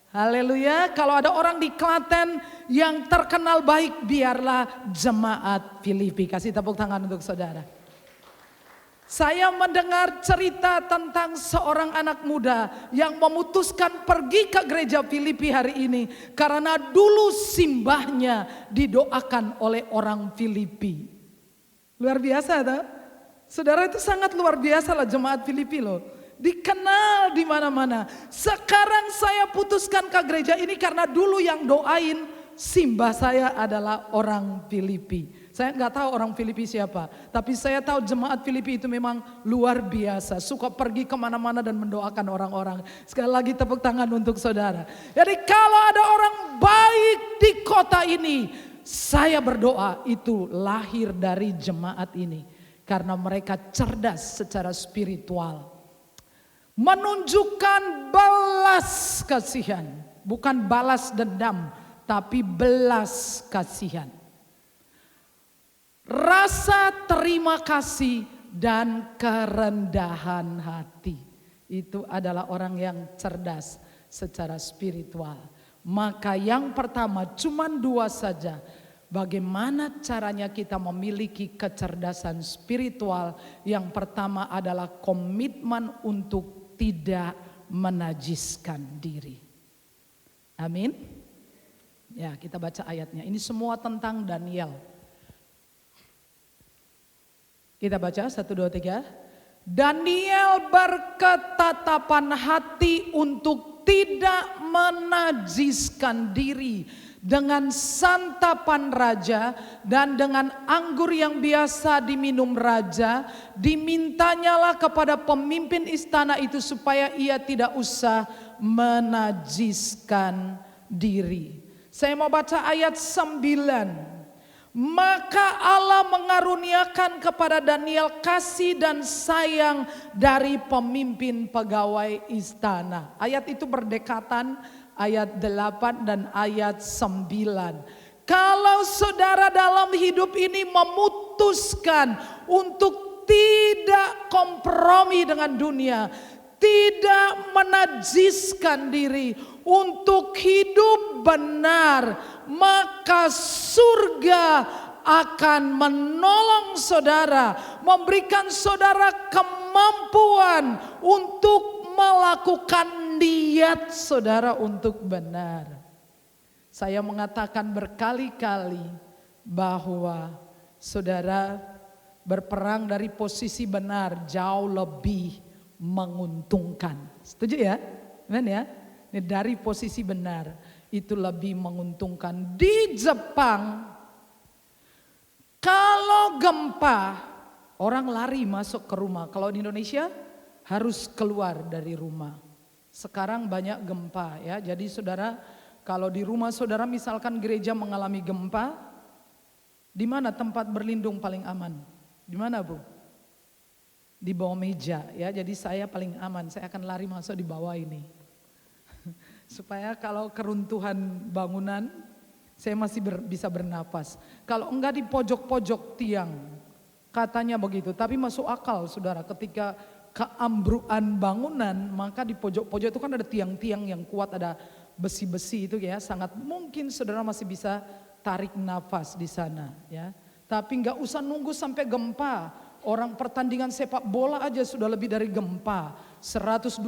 Haleluya. Kalau ada orang di Klaten yang terkenal baik, biarlah jemaat Filipi. Kasih tepuk tangan untuk saudara. Saya mendengar cerita tentang seorang anak muda yang memutuskan pergi ke gereja Filipi hari ini karena dulu simbahnya didoakan oleh orang Filipi. Luar biasa tak? Saudara, itu sangat luar biasa lah jemaat Filipi loh. Dikenal di mana-mana. Sekarang saya putuskan ke gereja ini karena dulu yang doain simbah saya adalah orang Filipi. Saya nggak tahu orang Filipi siapa, tapi saya tahu jemaat Filipi itu memang luar biasa, suka pergi kemana-mana dan mendoakan orang-orang. Sekali lagi tepuk tangan untuk saudara. Jadi kalau ada orang baik di kota ini, saya berdoa itu lahir dari jemaat ini karena mereka cerdas secara spiritual. Menunjukkan belas kasihan, bukan balas dendam, tapi belas kasihan. Rasa terima kasih dan kerendahan hati. Itu adalah orang yang cerdas secara spiritual. Maka yang pertama cuman dua saja. Bagaimana caranya kita memiliki kecerdasan spiritual? Yang pertama adalah komitmen untuk tidak menajiskan diri. Amin. Ya, kita baca ayatnya. Ini semua tentang Daniel. Kita baca 1, 2, 3. Daniel berketatapan hati untuk tidak menajiskan diri dengan santapan raja dan dengan anggur yang biasa diminum raja. Dimintanyalah kepada pemimpin istana itu supaya ia tidak usah menajiskan diri. Saya mau baca ayat 9. Maka Allah mengaruniakan kepada Daniel kasih dan sayang dari pemimpin pegawai istana. Ayat itu berdekatan, ayat 8 dan ayat 9. Kalau saudara dalam hidup ini memutuskan untuk tidak kompromi dengan dunia, tidak menajiskan diri, untuk hidup benar, maka surga akan menolong saudara, memberikan saudara kemampuan untuk melakukan niat saudara untuk benar. Saya mengatakan berkali-kali bahwa saudara berperang dari posisi benar jauh lebih menguntungkan. Setuju ya? Amen ya? Ini dari posisi benar itu lebih menguntungkan. Di Jepang kalau gempa orang lari masuk ke rumah. Kalau di Indonesia harus keluar dari rumah. Sekarang banyak gempa ya. Jadi saudara, kalau di rumah saudara misalkan gereja mengalami gempa, di mana tempat berlindung paling aman? Di mana Bu? Di bawah meja ya. Jadi saya paling aman, saya akan lari masuk di bawah ini. Supaya kalau keruntuhan bangunan, saya masih bisa bernapas. Kalau enggak di pojok-pojok tiang, katanya begitu. Tapi masuk akal saudara, ketika keambruan bangunan, maka di pojok-pojok itu kan ada tiang-tiang yang kuat, ada besi-besi itu ya, sangat mungkin saudara masih bisa tarik nafas di sana ya. Tapi nggak usah nunggu sampai gempa. Orang pertandingan sepak bola aja sudah lebih dari gempa. 127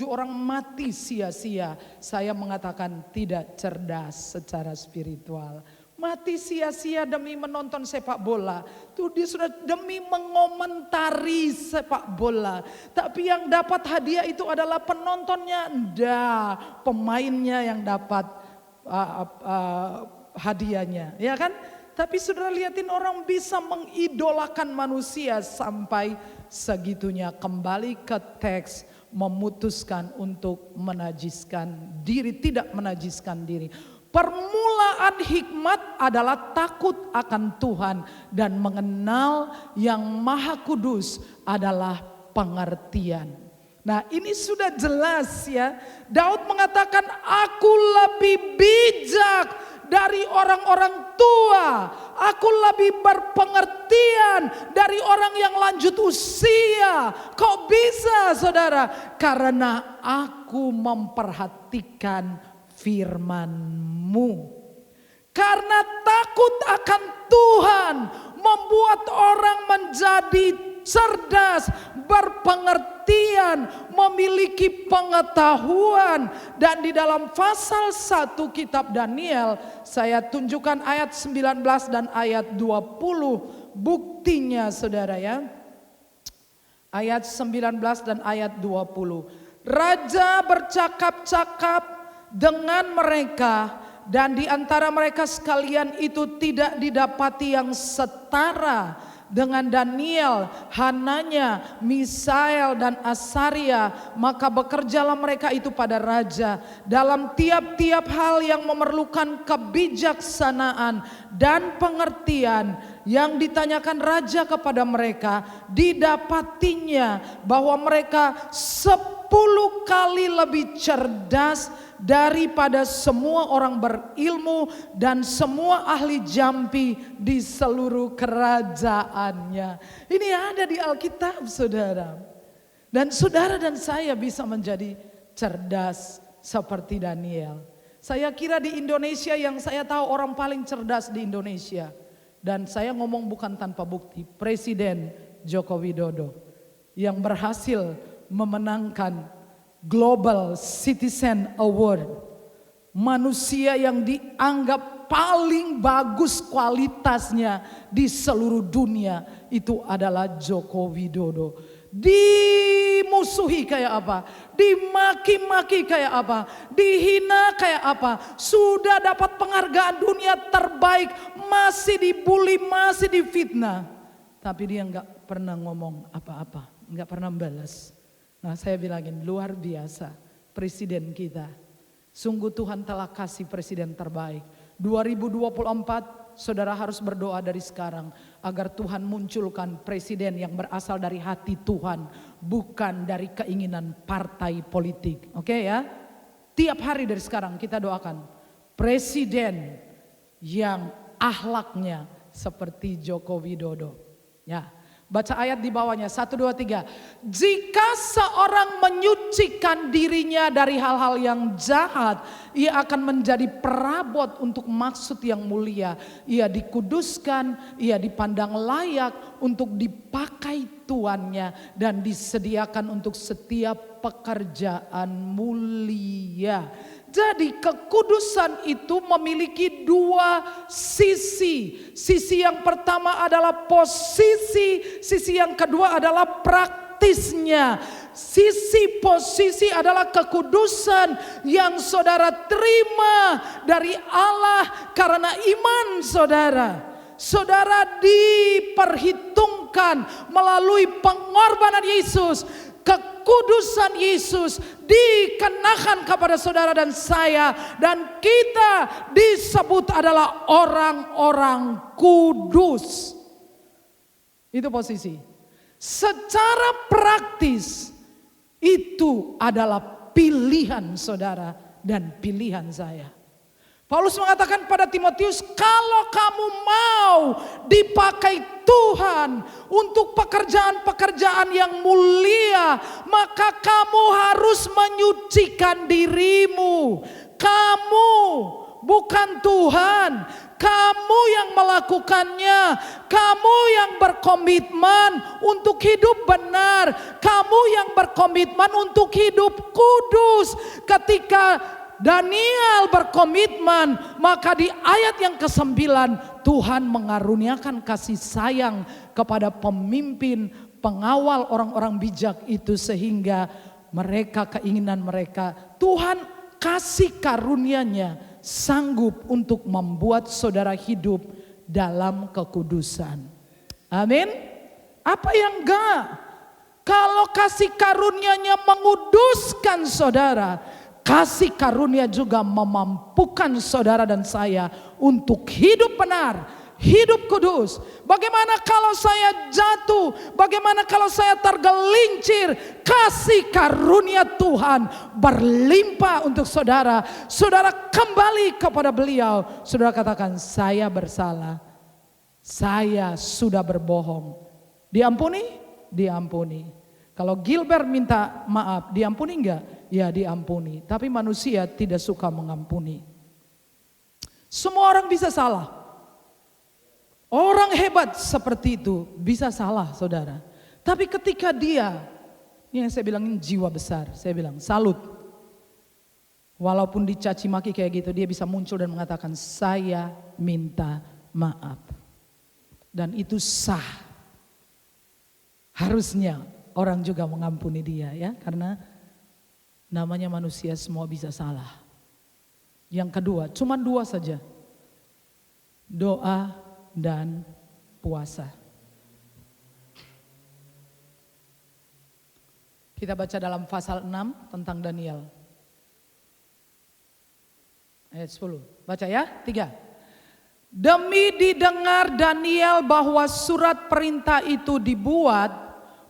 orang mati sia-sia. Saya mengatakan tidak cerdas secara spiritual. Mati sia-sia demi menonton sepak bola. Tuh dia sudah demi mengomentari sepak bola. Tapi yang dapat hadiah itu adalah penontonnya. Enggak, pemainnya yang dapat hadiahnya. Ya kan? Tapi saudara lihatin orang bisa mengidolakan manusia sampai segitunya. Kembali ke teks, memutuskan untuk menajiskan diri, tidak menajiskan diri. Permulaan hikmat adalah takut akan Tuhan dan mengenal yang Maha Kudus adalah pengertian. Nah ini sudah jelas ya. Daud mengatakan aku lebih bijak dari orang-orang tua. Aku lebih berpengertian dari orang yang lanjut usia. Kok bisa saudara? Karena aku memperhatikan firman-Mu. Karena takut akan Tuhan membuat orang menjadi cerdas, berpengertian, memiliki pengetahuan. Dan di dalam pasal 1 kitab Daniel, saya tunjukkan ayat 19 dan ayat 20. Buktinya saudara ya. Ayat 19 dan ayat 20. Raja bercakap-cakap dengan mereka, dan di antara mereka sekalian itu tidak didapati yang setara dengan Daniel, Hananya, Misael dan Asaria. Maka bekerjalah mereka itu pada raja dalam tiap-tiap hal yang memerlukan kebijaksanaan dan pengertian. Yang ditanyakan raja kepada mereka, didapatinya bahwa mereka 10 kali lebih cerdas daripada semua orang berilmu dan semua ahli jampi di seluruh kerajaannya. Ini ada di Alkitab saudara. Dan saudara dan saya bisa menjadi cerdas seperti Daniel. Saya kira di Indonesia yang saya tahu orang paling cerdas di Indonesia. Dan saya ngomong bukan tanpa bukti, Presiden Joko Widodo yang berhasil memenangkan Global Citizen Award. Manusia yang dianggap paling bagus kualitasnya di seluruh dunia itu adalah Joko Widodo. Dimusuhi kayak apa? Dimaki-maki kayak apa? Dihina kayak apa? Sudah dapat penghargaan dunia terbaik, masih dibully, masih difitnah. Tapi dia nggak pernah ngomong apa-apa, nggak pernah balas. Nah saya bilangin luar biasa presiden kita. Sungguh Tuhan telah kasih presiden terbaik. 2024 saudara harus berdoa dari sekarang agar Tuhan munculkan presiden yang berasal dari hati Tuhan, bukan dari keinginan partai politik. Oke ya? Tiap hari dari sekarang kita doakan presiden yang akhlaknya seperti Joko Widodo. Ya, baca ayat di bawahnya 1, 2, 3. Jika seorang menyucikan dirinya dari hal-hal yang jahat, ia akan menjadi perabot untuk maksud yang mulia. Ia dikuduskan, ia dipandang layak untuk dipakai tuannya dan disediakan untuk setiap pekerjaan mulia. Jadi kekudusan itu memiliki dua sisi. Sisi yang pertama adalah posisi, sisi yang kedua adalah praktisnya. Sisi posisi adalah kekudusan yang saudara terima dari Allah karena iman saudara. Saudara diperhitungkan melalui pengorbanan Yesus. Kekudusan Yesus dikenakan kepada saudara dan saya, dan kita disebut adalah orang-orang kudus. Itu posisi. Secara praktis itu adalah pilihan saudara dan pilihan saya. Paulus mengatakan pada Timotius, kalau kamu mau dipakai Tuhan untuk pekerjaan-pekerjaan yang mulia, maka kamu harus menyucikan dirimu. Kamu bukan Tuhan, kamu yang melakukannya, kamu yang berkomitmen untuk hidup benar, kamu yang berkomitmen untuk hidup kudus. Ketika Daniel berkomitmen, maka di ayat yang ke-9 Tuhan mengaruniakan kasih sayang kepada pemimpin, pengawal orang-orang bijak itu, sehingga mereka, keinginan mereka, Tuhan kasih karunia-Nya sanggup untuk membuat saudara hidup dalam kekudusan. Amin. Apa yang enggak? Kalau kasih karunia-Nya menguduskan saudara, kasih karunia juga memampukan saudara dan saya untuk hidup benar, hidup kudus. Bagaimana kalau saya jatuh? Bagaimana kalau saya tergelincir? Kasih karunia Tuhan berlimpah untuk saudara. Saudara kembali kepada Beliau. Saudara katakan, saya bersalah. Saya sudah berbohong. Diampuni? Diampuni. Kalau Gilbert minta maaf, diampuni enggak? Ya diampuni. Tapi manusia tidak suka mengampuni. Semua orang bisa salah. Orang hebat seperti itu bisa salah, saudara. Tapi ketika dia, ini yang saya bilangin jiwa besar, saya bilang salut. Walaupun dicaci maki kayak gitu, dia bisa muncul dan mengatakan, saya minta maaf. Dan itu sah. Harusnya orang juga mengampuni dia, ya, karena namanya manusia, semua bisa salah. Yang kedua, cuma 2 saja. Doa dan puasa. Kita baca dalam pasal 6 tentang Daniel. Ayat 10. Baca ya, 3. Demi didengar Daniel bahwa surat perintah itu dibuat,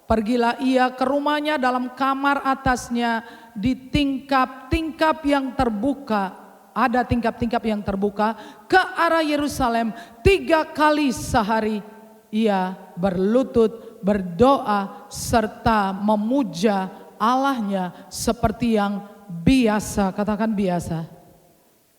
pergilah ia ke rumahnya dalam kamar atasnya di tingkap-tingkap yang terbuka. Ada tingkap-tingkap yang terbuka ke arah Yerusalem. 3 kali sehari ia berlutut, berdoa serta memuja Allahnya seperti yang biasa. Katakan biasa.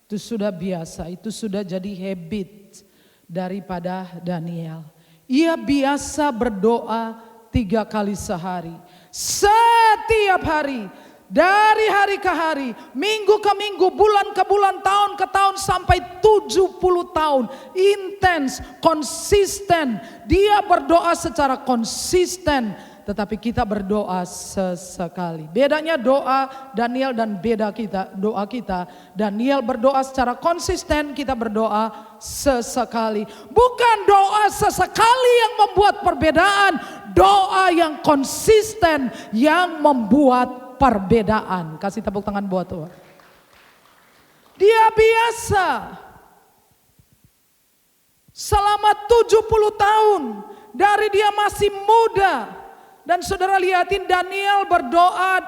Itu sudah biasa, itu sudah jadi habit daripada Daniel. Ia biasa berdoa 3 kali sehari, setiap hari, dari hari ke hari, minggu ke minggu, bulan ke bulan, tahun ke tahun, sampai 70 tahun. Intens, konsisten. Dia berdoa secara konsisten, tetapi kita berdoa sesekali. Bedanya doa Daniel dan beda kita, doa kita. Daniel berdoa secara konsisten, kita berdoa sesekali. Bukan doa sesekali yang membuat perbedaan, doa yang konsisten yang membuat perbedaan. Kasih tepuk tangan buat Tuhan. Dia biasa selama 70 tahun dari dia masih muda. Dan saudara lihatin Daniel berdoa,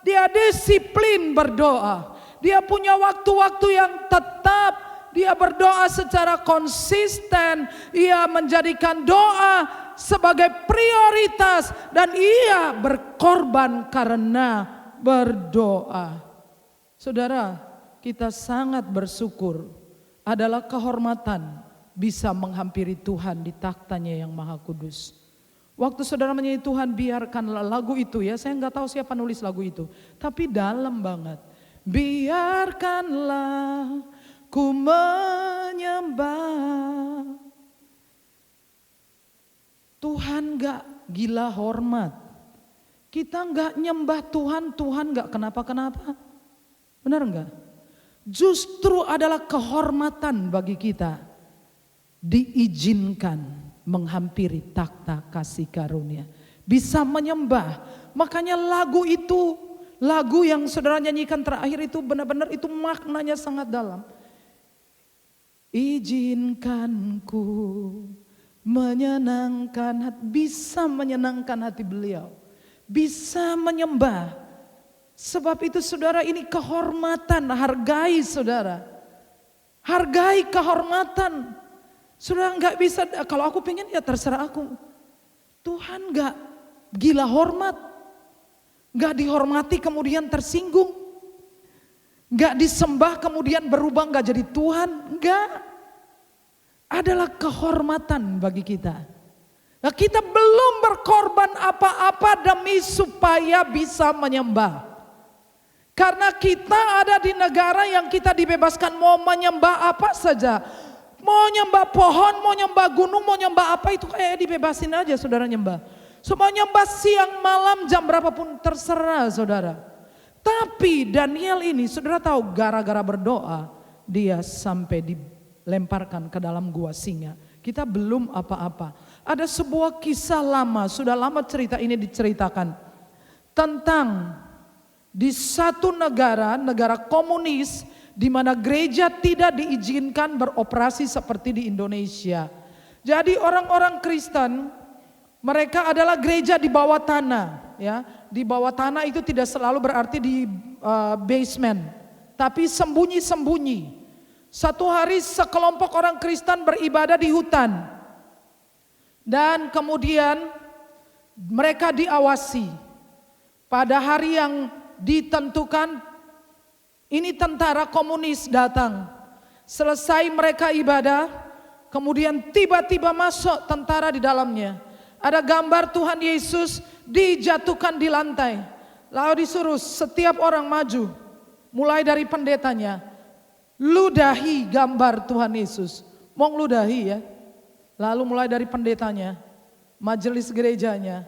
dia disiplin berdoa. Dia punya waktu-waktu yang tetap dia berdoa secara konsisten, ia menjadikan doa sebagai prioritas dan ia berkorban karena berdoa. Saudara, kita sangat bersyukur adalah kehormatan bisa menghampiri Tuhan di taktanya yang maha kudus. Waktu saudara menyanyi Tuhan biarkanlah lagu itu ya, saya nggak tahu siapa nulis lagu itu, tapi dalam banget. Biarkanlah ku menyembah. Tuhan gak gila hormat. Kita gak nyembah Tuhan, Tuhan gak kenapa-kenapa. Benar enggak? Justru adalah kehormatan bagi kita diizinkan menghampiri takhta kasih karunia. Bisa menyembah. Makanya lagu itu, lagu yang saudara nyanyikan terakhir itu benar-benar itu maknanya sangat dalam. Izinkan ku menyenangkan hati, bisa menyenangkan hati beliau, bisa menyembah. Sebab itu saudara, ini kehormatan, hargai saudara, hargai kehormatan. Saudara nggak bisa, kalau aku pengen ya terserah aku. Tuhan nggak gila hormat, nggak dihormati kemudian tersinggung, nggak disembah kemudian berubah nggak jadi Tuhan, nggak. Adalah kehormatan bagi kita. Nah, kita belum berkorban apa-apa demi supaya bisa menyembah. Karena kita ada di negara yang kita dibebaskan mau menyembah apa saja. Mau nyembah pohon, mau nyembah gunung, mau nyembah apa itu kayak dibebasin aja saudara nyembah. Semua nyembah siang malam jam berapapun terserah saudara. Tapi Daniel ini saudara tahu gara-gara berdoa dia sampai dilemparkan ke dalam gua singa. Kita belum apa-apa. Ada sebuah kisah lama, sudah lama cerita ini diceritakan. Tentang di satu negara, negara komunis, di mana gereja tidak diizinkan beroperasi seperti di Indonesia. Jadi orang-orang Kristen, mereka adalah gereja di bawah tanah. Ya, di bawah tanah itu tidak selalu berarti di basement, tapi sembunyi-sembunyi. Satu hari sekelompok orang Kristen beribadah di hutan. Dan kemudian mereka diawasi. Pada hari yang ditentukan, ini tentara komunis datang. Selesai mereka ibadah, kemudian tiba-tiba masuk tentara di dalamnya. Ada gambar Tuhan Yesus dijatuhkan di lantai. Lalu disuruh setiap orang maju, mulai dari pendetanya. Ludahi gambar Tuhan Yesus. Mau ludahi ya. Lalu mulai dari pendetanya, majelis gerejanya,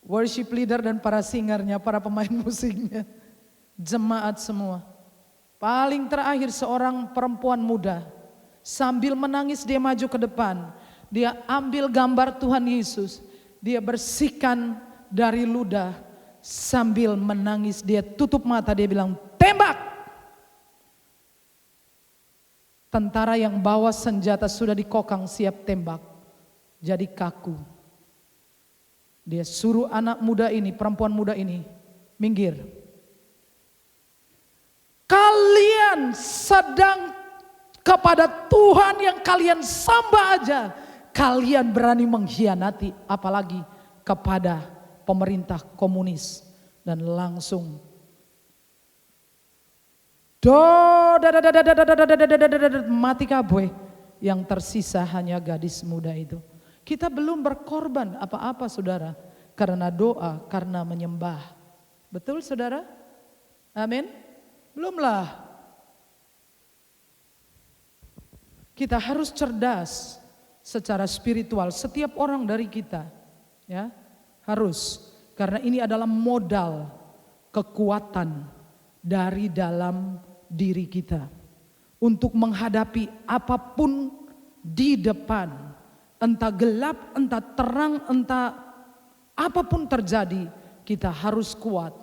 worship leader dan para singernya, para pemain musiknya, jemaat semua. Paling terakhir seorang perempuan muda, sambil menangis dia maju ke depan. Dia ambil gambar Tuhan Yesus, dia bersihkan dari ludah, sambil menangis dia tutup mata, dia bilang tembak. Tentara yang bawa senjata sudah dikokang siap tembak, jadi kaku. Dia suruh anak muda ini, perempuan muda ini, minggir. Kalian sedang kepada Tuhan yang kalian sembah aja, kalian berani mengkhianati, apalagi kepada pemerintah komunis. Dan langsung mati kabeh. Yang tersisa hanya gadis muda itu. Kita belum berkorban apa-apa saudara, karena doa, karena menyembah. Betul saudara? Amin. Belumlah. Kita harus cerdas secara spiritual, setiap orang dari kita, ya, harus, karena ini adalah modal kekuatan dari dalam diri kita untuk menghadapi apapun di depan, entah gelap, entah terang, entah apapun terjadi, kita harus kuat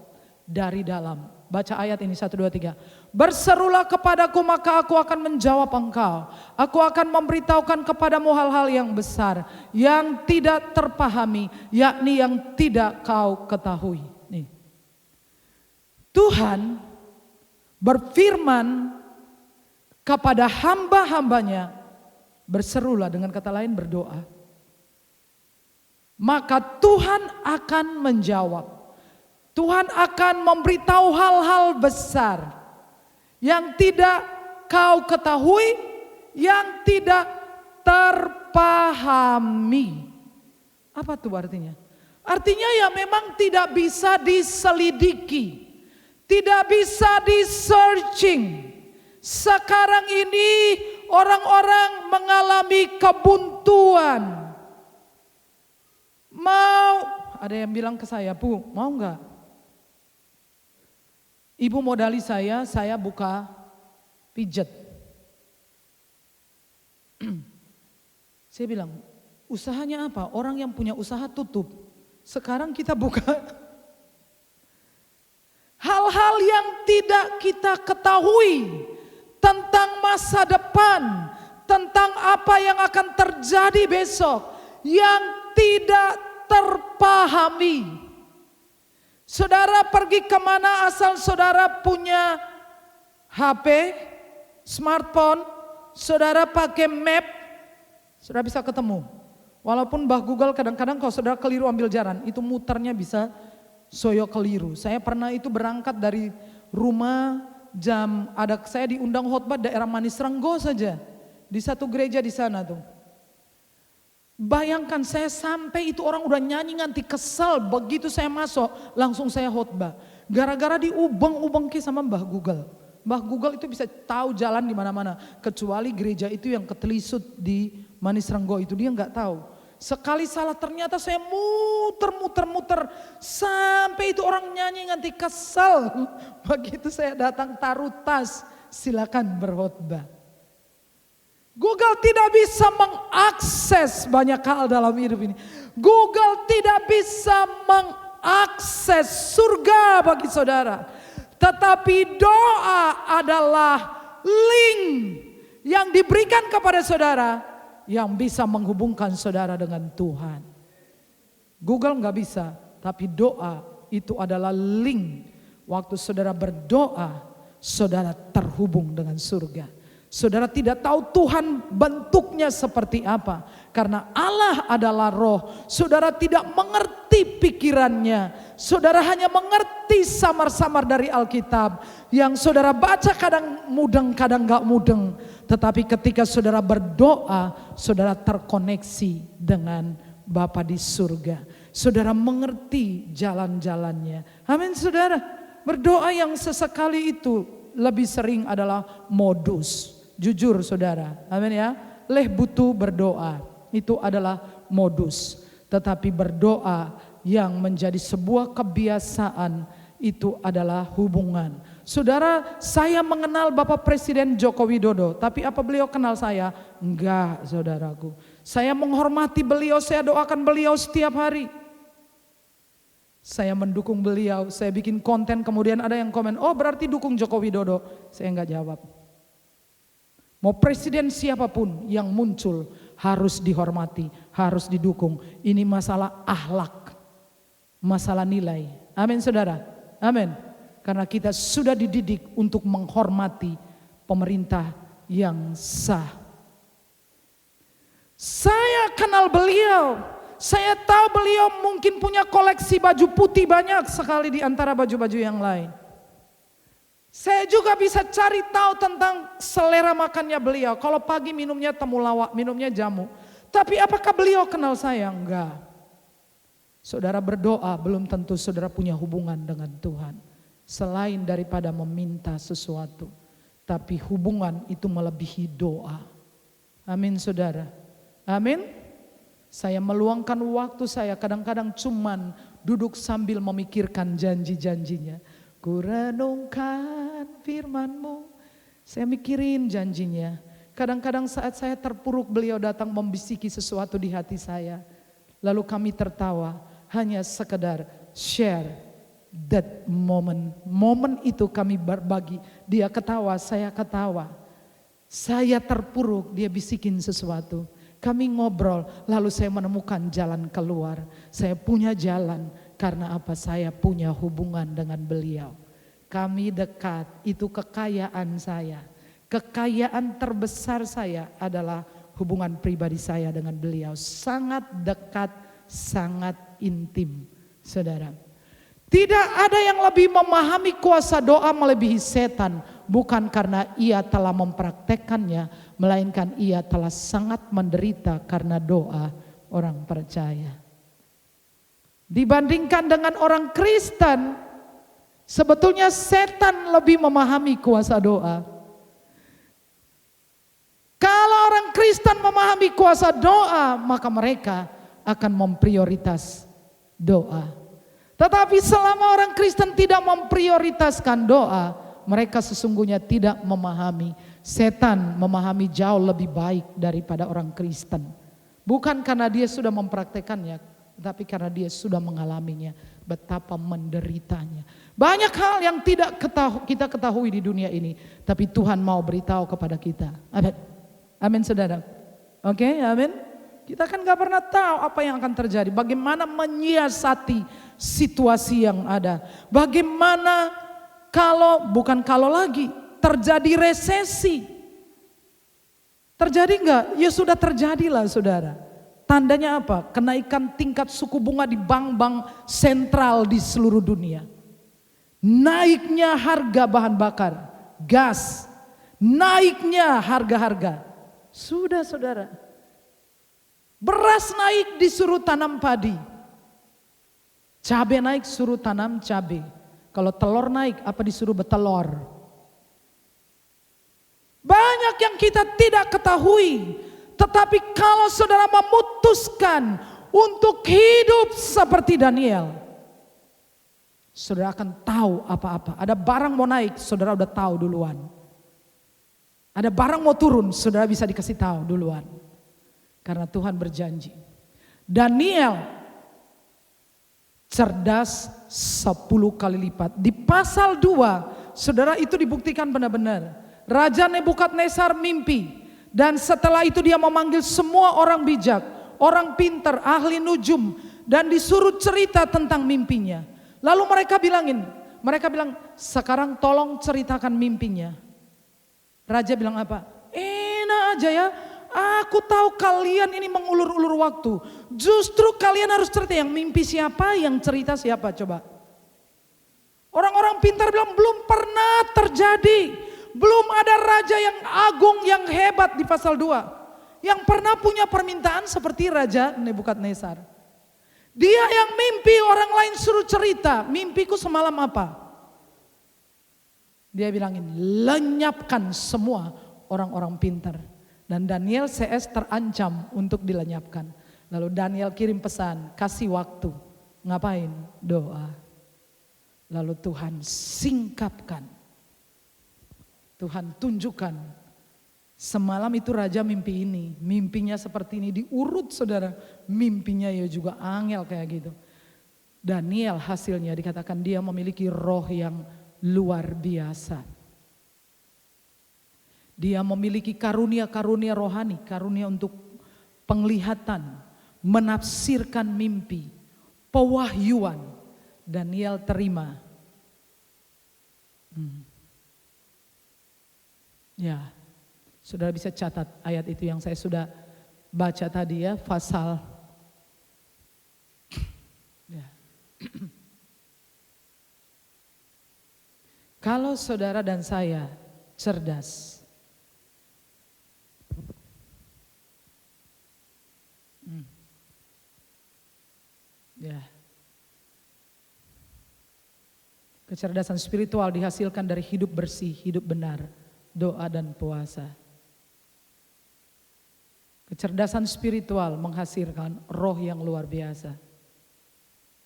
dari dalam. Baca ayat ini 1, 2, 3. Berserulah kepadaku maka aku akan menjawab engkau. Aku akan memberitahukan kepadamu hal-hal yang besar yang tidak terpahami, yakni yang tidak kau ketahui. Nih. Tuhan berfirman kepada hamba-hambanya, berserulah, dengan kata lain berdoa. Maka Tuhan akan menjawab. Tuhan akan memberitahu hal-hal besar yang tidak kau ketahui, yang tidak terpahami. Apa tuh artinya? Artinya ya memang tidak bisa diselidiki, tidak bisa di-searching. Sekarang ini orang-orang mengalami kebuntuan. Ada yang bilang ke saya, Bu, mau enggak? Ibu modali saya buka pijet. Saya bilang, usahanya apa? Orang yang punya usaha tutup. Sekarang kita buka. Hal-hal yang tidak kita ketahui tentang masa depan, tentang apa yang akan terjadi besok, yang tidak terpahami. Saudara pergi kemana asal saudara punya HP, smartphone, saudara pakai map, saudara bisa ketemu. Walaupun Mbah Google kadang-kadang kalau saudara keliru ambil jalan, itu muternya bisa soyo keliru. Saya pernah itu berangkat dari rumah saya diundang khotbah daerah Manis Renggo saja. Di satu gereja di sana tuh. Bayangkan saya sampai itu orang udah nyanyi nganti kesel. Begitu saya masuk langsung saya khotbah. Gara-gara diubeng-ubengki sama Mbah Google. Mbah Google itu bisa tahu jalan di mana-mana. Kecuali gereja itu yang ketelisut di Manis Renggo itu dia nggak tahu. Sekali salah ternyata saya muter. Sampai itu orang nyanyi nganti kesel. Begitu saya datang taruh tas, silakan berkhotbah. Google tidak bisa mengakses banyak hal dalam hidup ini. Google tidak bisa mengakses surga bagi saudara. Tetapi doa adalah link yang diberikan kepada saudara yang bisa menghubungkan saudara dengan Tuhan. Google nggak bisa, tapi doa itu adalah link. Waktu saudara berdoa, saudara terhubung dengan surga. Saudara tidak tahu Tuhan bentuknya seperti apa. Karena Allah adalah roh. Saudara tidak mengerti pikirannya. Saudara hanya mengerti samar-samar dari Alkitab. Yang saudara baca kadang mudeng, kadang gak mudeng. Tetapi ketika saudara berdoa, saudara terkoneksi dengan Bapa di surga. Saudara mengerti jalan-jalannya. Amin saudara. Berdoa yang sesekali itu lebih sering adalah modus. Jujur saudara. Amin ya. Leh butuh berdoa. Itu adalah modus. Tetapi berdoa yang menjadi sebuah kebiasaan itu adalah hubungan. Saudara, saya mengenal Bapak Presiden Joko Widodo, tapi apa beliau kenal saya? Enggak, saudaraku. Saya menghormati beliau, saya doakan beliau setiap hari. Saya mendukung beliau, saya bikin konten, kemudian ada yang komen, oh berarti dukung Joko Widodo. Saya enggak jawab. Mau presiden siapapun yang muncul harus dihormati, harus didukung. Ini masalah akhlak, masalah nilai. Amin saudara, amin. Karena kita sudah dididik untuk menghormati pemerintah yang sah. Saya kenal beliau. Saya tahu beliau mungkin punya koleksi baju putih banyak sekali di antara baju-baju yang lain. Saya juga bisa cari tahu tentang selera makannya beliau. Kalau pagi minumnya temulawak, minumnya jamu. Tapi apakah beliau kenal saya? Enggak. Saudara berdoa belum tentu saudara punya hubungan dengan Tuhan. Selain daripada meminta sesuatu. Tapi hubungan itu melebihi doa. Amin saudara. Amin. Saya meluangkan waktu saya kadang-kadang cuman duduk sambil memikirkan janji-janjinya. Ku renungkan firman-Mu. Saya mikirin janjinya. Kadang-kadang saat saya terpuruk beliau datang membisiki sesuatu di hati saya. Lalu kami tertawa. Hanya sekedar share that moment. Momen itu kami berbagi. Dia ketawa, saya ketawa. Saya terpuruk, dia bisikin sesuatu. Kami ngobrol, lalu saya menemukan jalan keluar. Saya punya jalan, karena apa? Saya punya hubungan dengan beliau. Kami dekat, itu kekayaan saya. Kekayaan terbesar saya adalah hubungan pribadi saya dengan beliau. Sangat dekat, sangat intim, saudara. Tidak ada yang lebih memahami kuasa doa melebihi setan. Bukan karena ia telah mempraktekkannya, melainkan ia telah sangat menderita karena doa orang percaya. Dibandingkan dengan orang Kristen, sebetulnya setan lebih memahami kuasa doa. Kalau orang Kristen memahami kuasa doa, maka mereka akan memprioritas doa. Tetapi selama orang Kristen tidak memprioritaskan doa, mereka sesungguhnya tidak memahami. Setan memahami jauh lebih baik daripada orang Kristen. Bukan karena dia sudah mempraktekannya, tapi karena dia sudah mengalaminya. Betapa menderitanya. Banyak hal yang tidak kita ketahui di dunia ini, tapi Tuhan mau beritahu kepada kita. Amin. Amin, saudara. Oke, amin. Kita kan gak pernah tahu apa yang akan terjadi. Bagaimana menyiasati situasi yang ada. Bagaimana bukan kalau lagi, terjadi resesi. Terjadi enggak? Ya sudah terjadilah, saudara. Tandanya apa? Kenaikan tingkat suku bunga di bank-bank sentral di seluruh dunia. Naiknya harga bahan bakar, gas. Naiknya harga-harga. Sudah, saudara. Beras naik disuruh tanam padi. Cabai naik suruh tanam cabai. Kalau telur naik apa disuruh betelor. Banyak yang kita tidak ketahui. Tetapi kalau saudara memutuskan untuk hidup seperti Daniel, saudara akan tahu apa-apa. Ada barang mau naik, saudara udah tahu duluan. Ada barang mau turun, saudara bisa dikasih tahu duluan. Karena Tuhan berjanji. Daniel cerdas 10 kali lipat. Di pasal 2, saudara, itu dibuktikan benar-benar. Raja Nebukadnezar mimpi. Dan setelah itu dia memanggil semua orang bijak, orang pintar, ahli nujum. Dan disuruh cerita tentang mimpinya. Lalu mereka bilang, sekarang tolong ceritakan mimpinya. Raja bilang apa? Enak aja ya, aku tahu kalian ini mengulur-ulur waktu. Justru kalian harus cerita yang mimpi siapa, yang cerita siapa, coba. Orang-orang pintar bilang belum pernah terjadi. Belum ada raja yang agung, yang hebat di pasal 2. Yang pernah punya permintaan seperti Raja Nebukadnezar. Dia yang mimpi, orang lain suruh cerita. Mimpiku semalam apa? Dia bilangin, lenyapkan semua orang-orang pintar. Dan Daniel CS terancam untuk dilenyapkan. Lalu Daniel kirim pesan, kasih waktu. Ngapain? Doa. Lalu Tuhan singkapkan. Tuhan tunjukkan. Semalam itu raja mimpi ini. Mimpinya seperti ini. Diurut, saudara. Mimpinya ya juga angel kayak gitu. Daniel hasilnya dikatakan dia memiliki roh yang luar biasa. Dia memiliki karunia-karunia rohani, karunia untuk penglihatan, menafsirkan mimpi, pewahyuan. Daniel terima. Ya, saudara bisa catat ayat itu yang saya sudah baca tadi ya, pasal. Ya. Kalau saudara dan saya cerdas, ya, kecerdasan spiritual dihasilkan dari hidup bersih, hidup benar, doa dan puasa. Kecerdasan spiritual menghasilkan roh yang luar biasa,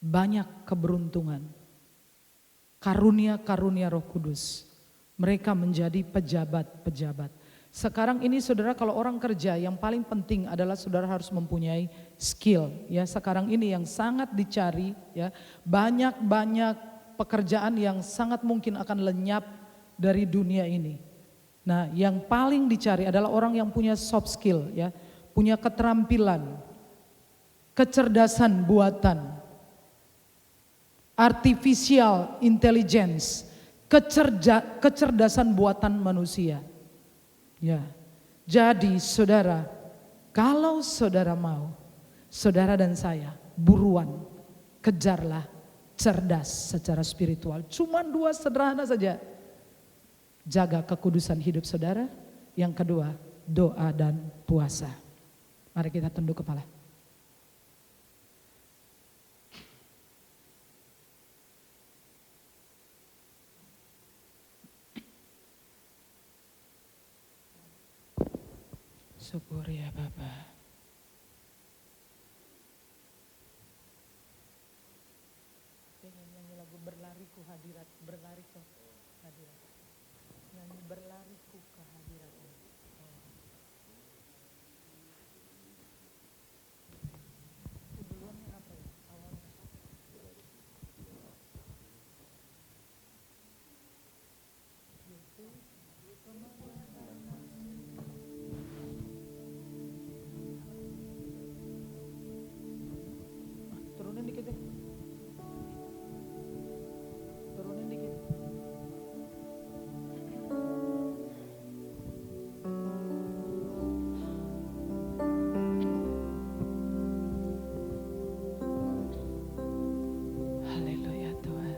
banyak keberuntungan. Karunia-karunia Roh Kudus. Mereka menjadi pejabat-pejabat. Sekarang ini saudara, kalau orang kerja yang paling penting adalah saudara harus mempunyai skill. Ya, sekarang ini yang sangat dicari, ya, banyak pekerjaan yang sangat mungkin akan lenyap dari dunia ini. Nah, yang paling dicari adalah orang yang punya soft skill, ya, punya keterampilan, kecerdasan buatan. Artificial intelligence, kecerdasan buatan manusia. Ya. Jadi saudara, kalau saudara mau, saudara dan saya buruan kejarlah cerdas secara spiritual. Cuma 2 sederhana saja. Jaga kekudusan hidup saudara. Yang kedua, doa dan puasa. Mari kita tunduk kepala. Syukur ya Bapa. Pengen nyanyi lagu berlari ku hadirat, berlari ke hadirat. Nyanyi berlari ku ke hadirat. Duluannya apa ya? Awalnya. Turunin dikit deh. Turunin dikit. Haleluya Tuhan.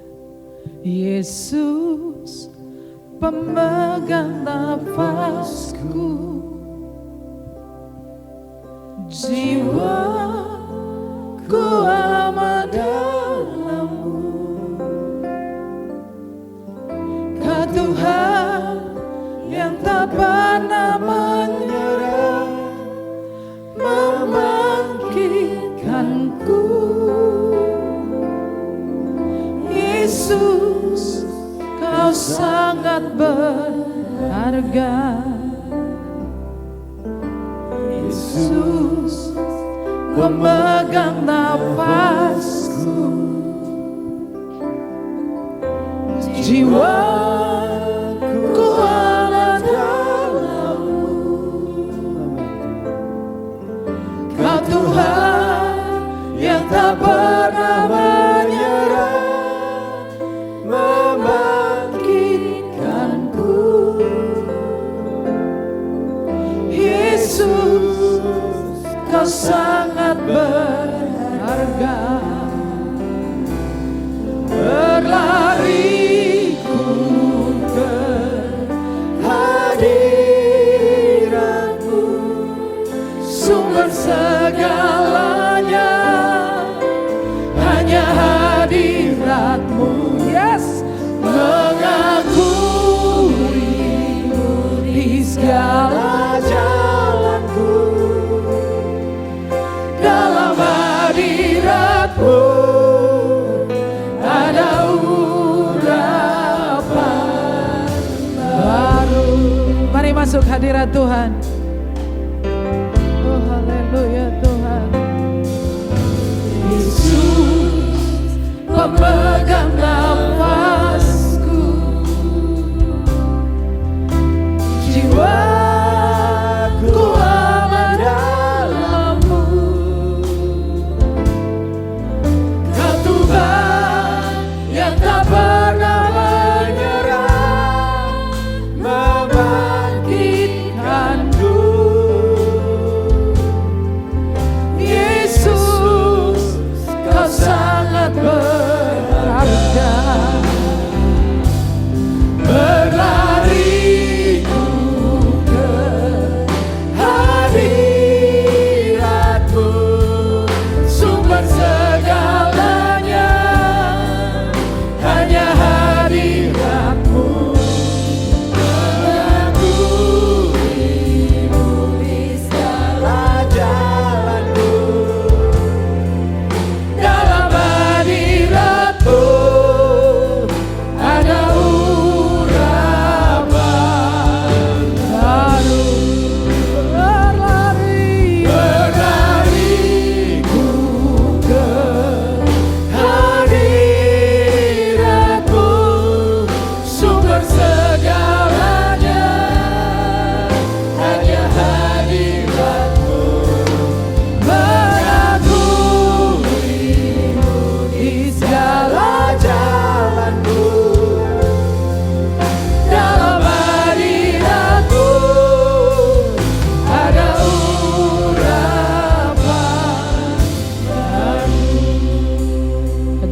Yesus pemegang nafasku, jiwaku aman dalam-Mu. Kau Tuhan yang tak pernah menyerah, membangkitkanku. Yesus, Kau sangat berharga. Yesus pemegang nafasku, jiwaku aman dalam-Mu. Kau Tuhan yang tak pernah menyerah, membangkitkanku. Yesus, Kau sangat berharga. Berlariku ke hadirat-Mu, sumber segalanya, hanya hadirat-Mu. Yes, mengakui-Mu di segala jalanku. Dalam hadirat-Mu ada urapan baru. Mari masuk hadirat Tuhan. Oh haleluya Tuhan. Yesus pemegang nafasku, jiwaku aman dalam-Mu. Kau Tuhan yang tak pernah menyerah, membangkitkanku. Yesus, Kau sangat berharga.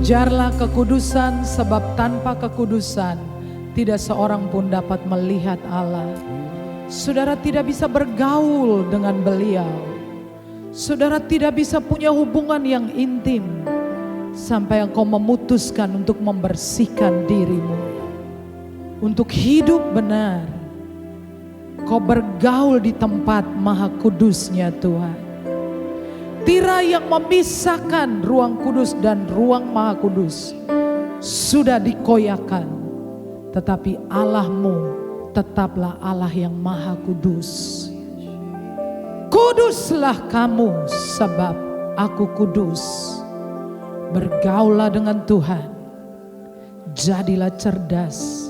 Kejarlah kekudusan, sebab tanpa kekudusan tidak seorang pun dapat melihat Allah. Saudara tidak bisa bergaul dengan beliau. Saudara tidak bisa punya hubungan yang intim sampai engkau memutuskan untuk membersihkan dirimu, untuk hidup benar. Kau bergaul di tempat maha kudusnya Tuhan. Tirai yang memisahkan ruang kudus dan ruang maha kudus sudah dikoyakkan, tetapi Allahmu tetaplah Allah yang maha kudus. Kuduslah kamu sebab aku kudus. Bergaulah dengan Tuhan, jadilah cerdas.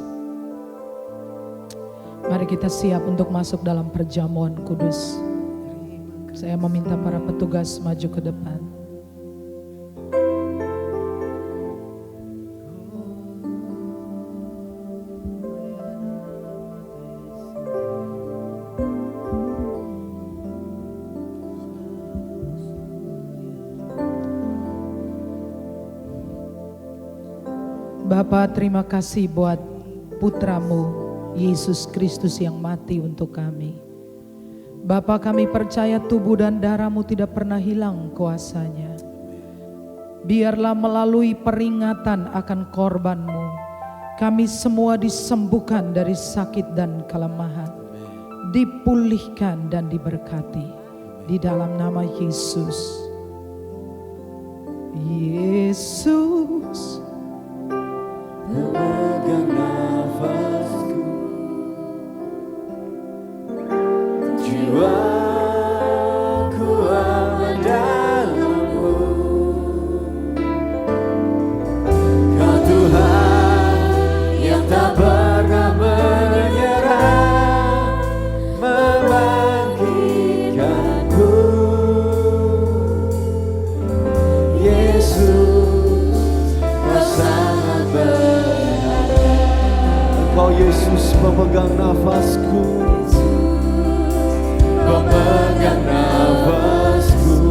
Mari kita siap untuk masuk dalam perjamuan kudus. Saya meminta para petugas maju ke depan. Bapa, terima kasih buat putramu Yesus Kristus yang mati untuk kami. Bapa, kami percaya tubuh dan darah-Mu tidak pernah hilang kuasanya. Biarlah melalui peringatan akan korban-Mu, kami semua disembuhkan dari sakit dan kelemahan, dipulihkan dan diberkati. Di dalam nama Yesus. Yesus, memegang nafasku, jiwaku aman dalam-Mu. Kau Tuhan yang tak pernah menyerah, membangkitkanku. Yesus, Kau sangat berharga. Engkau Yesus memegang nafasku, memegang nafasku,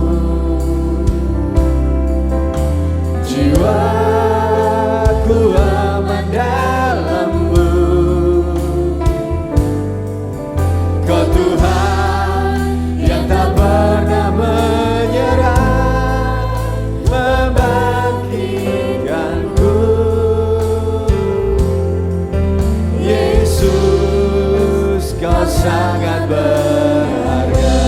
jiwaku aman dalam-Mu. Kau Tuhan yang tak pernah menyerah, membangkitkanku. Yesus, Kau sangat berharga.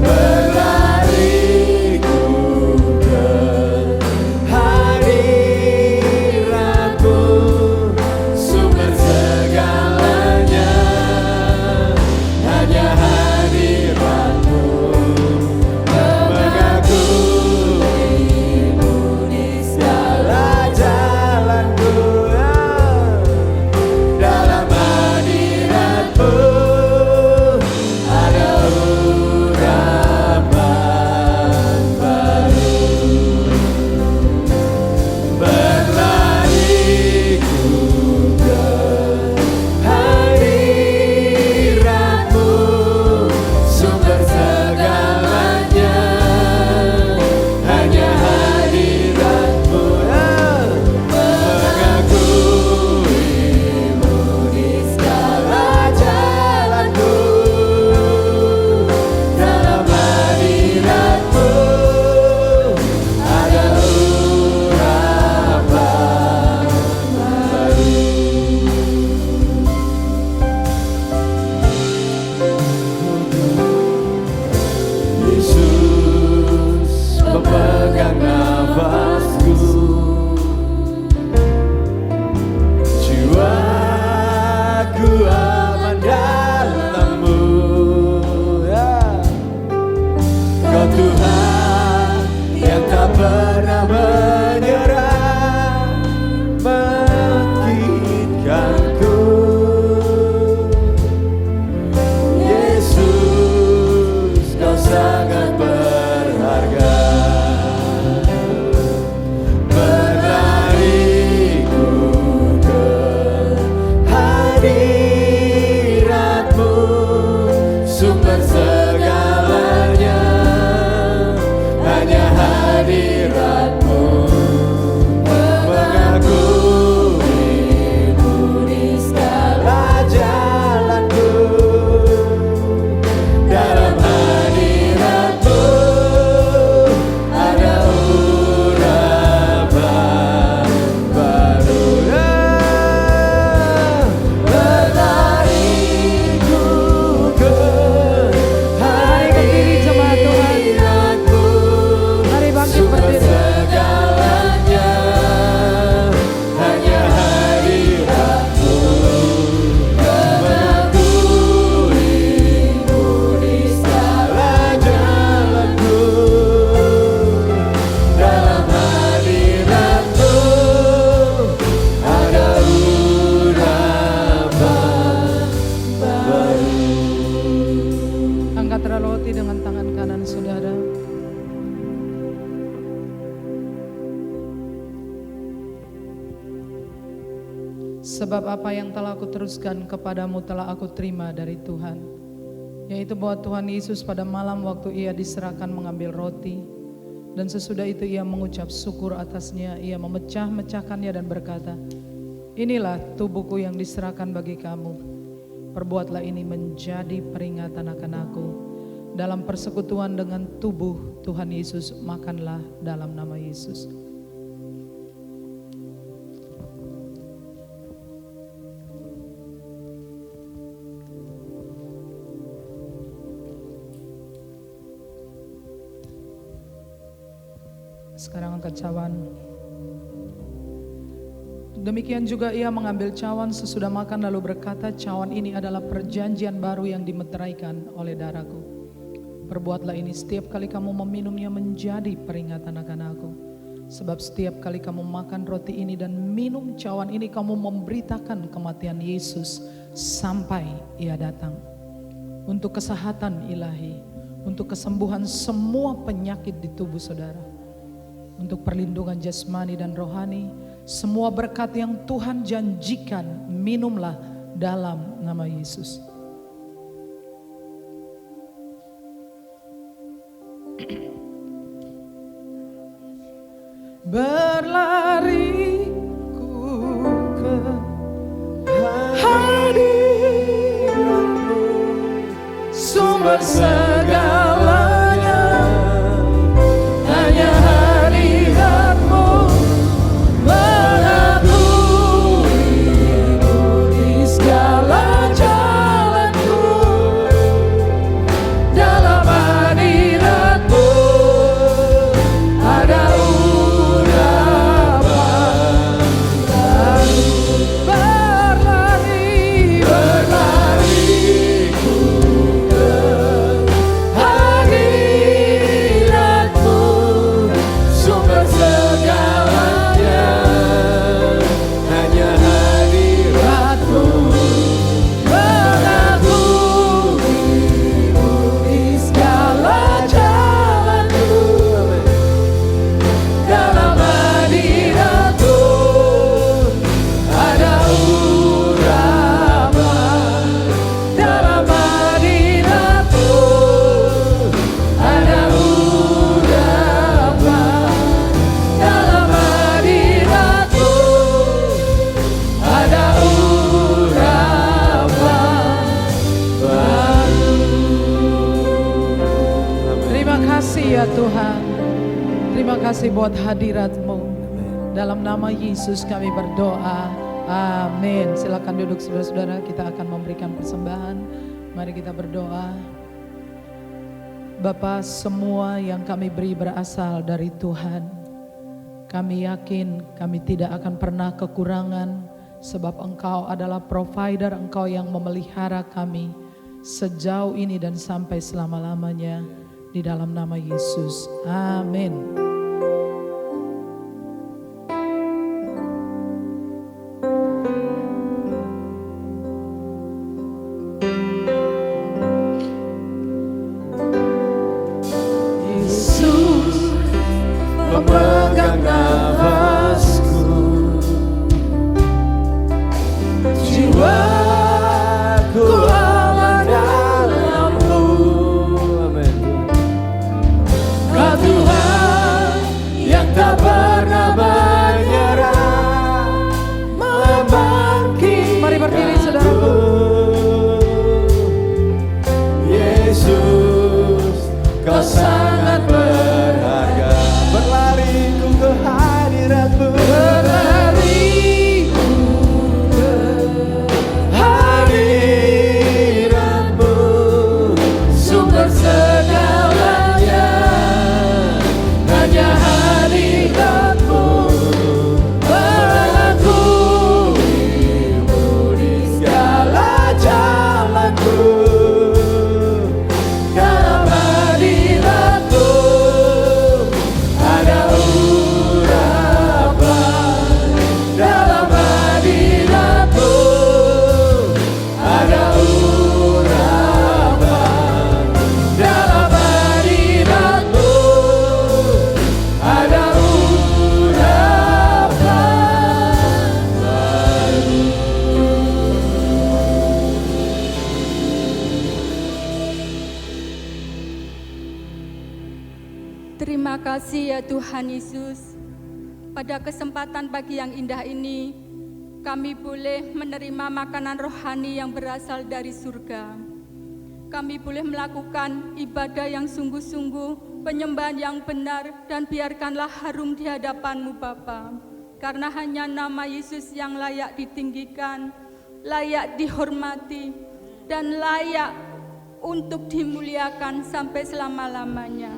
Berlari ku ke hadirat-Mu, mengakuimu di segala jalanku. Dalam hadirat-Mu ada urapan baru. Berlariku ke hadirat-Mu, Mari bangkit sumber berdiri. segalanya, hanya hadirat-Mu, mengakuimu di segala jalanku. Dalam hadirat-Mu ada urapan baru. Angkatlah roti dengan tangan kanan saudara. Sebab apa yang telah aku teruskan kepadamu telah aku terima dari Tuhan, yaitu bahwa Tuhan Yesus pada malam waktu ia diserahkan mengambil roti, dan sesudah itu ia mengucap syukur atasnya, ia memecah-mecahkannya dan berkata, inilah tubuhku yang diserahkan bagi kamu, perbuatlah ini menjadi peringatan akan aku. Dalam persekutuan dengan tubuh Tuhan Yesus, makanlah dalam nama Yesus. Sekarang angkat cawan. Demikian juga ia mengambil cawan sesudah makan lalu berkata, cawan ini adalah perjanjian baru yang dimeteraikan oleh darahku. Perbuatlah ini setiap kali kamu meminumnya menjadi peringatan akan aku. Sebab setiap kali kamu makan roti ini dan minum cawan ini, kamu memberitakan kematian Yesus sampai ia datang. Untuk kesehatan ilahi, untuk kesembuhan semua penyakit di tubuh saudara, untuk perlindungan jasmani dan rohani, semua berkat yang Tuhan janjikan, minumlah dalam nama Yesus. Berlariku ke hadirat-Mu, sumber segalanya, hanya hadirat-Mu, mengakuimu di segala jalanku. Dalam hadirat-Mu ada urapan baru. Berlariku ke hadirat-Mu, sumber segalanya, hanya hadirat-Mu, mengakuimu di segala jalanku. Dalam hadirat-Mu ada urapan. Dalam hadirat-Mu ada urapan. Dalam hadirat-Mu ada urapan baru. Terima kasih ya Tuhan. Terima kasih buat hadirat-Mu. Dalam nama Yesus kami berdoa. Amin. Silakan duduk saudara-saudara, kita akan memberikan persembahan. Mari kita berdoa. Bapa, semua yang kami beri berasal dari Tuhan. Kami yakin kami tidak akan pernah kekurangan, sebab Engkau adalah provider, Engkau yang memelihara kami sejauh ini dan sampai selama-lamanya. Di dalam nama Yesus. Amin. Yesus memegang nafasku, jiwaku aman dalam-Mu. Amin. Kau Tuhan kasih ya Tuhan Yesus. Pada kesempatan pagi yang indah ini, kami boleh menerima makanan rohani yang berasal dari surga. Kami boleh melakukan ibadah yang sungguh-sungguh, penyembahan yang benar, dan biarkanlah harum di hadapan-Mu Bapa. Karena hanya nama Yesus yang layak ditinggikan, layak dihormati, dan layak untuk dimuliakan sampai selama-lamanya.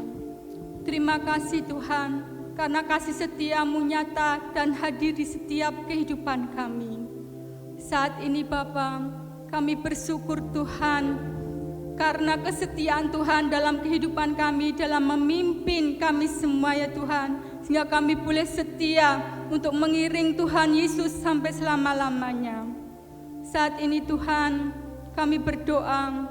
Terima kasih Tuhan, karena kasih setia-Mu nyata dan hadir di setiap kehidupan kami. Saat ini Bapa, kami bersyukur Tuhan, karena kesetiaan Tuhan dalam kehidupan kami, dalam memimpin kami semua ya Tuhan, sehingga kami boleh setia untuk mengiring Tuhan Yesus sampai selama-lamanya. Saat ini Tuhan, kami berdoa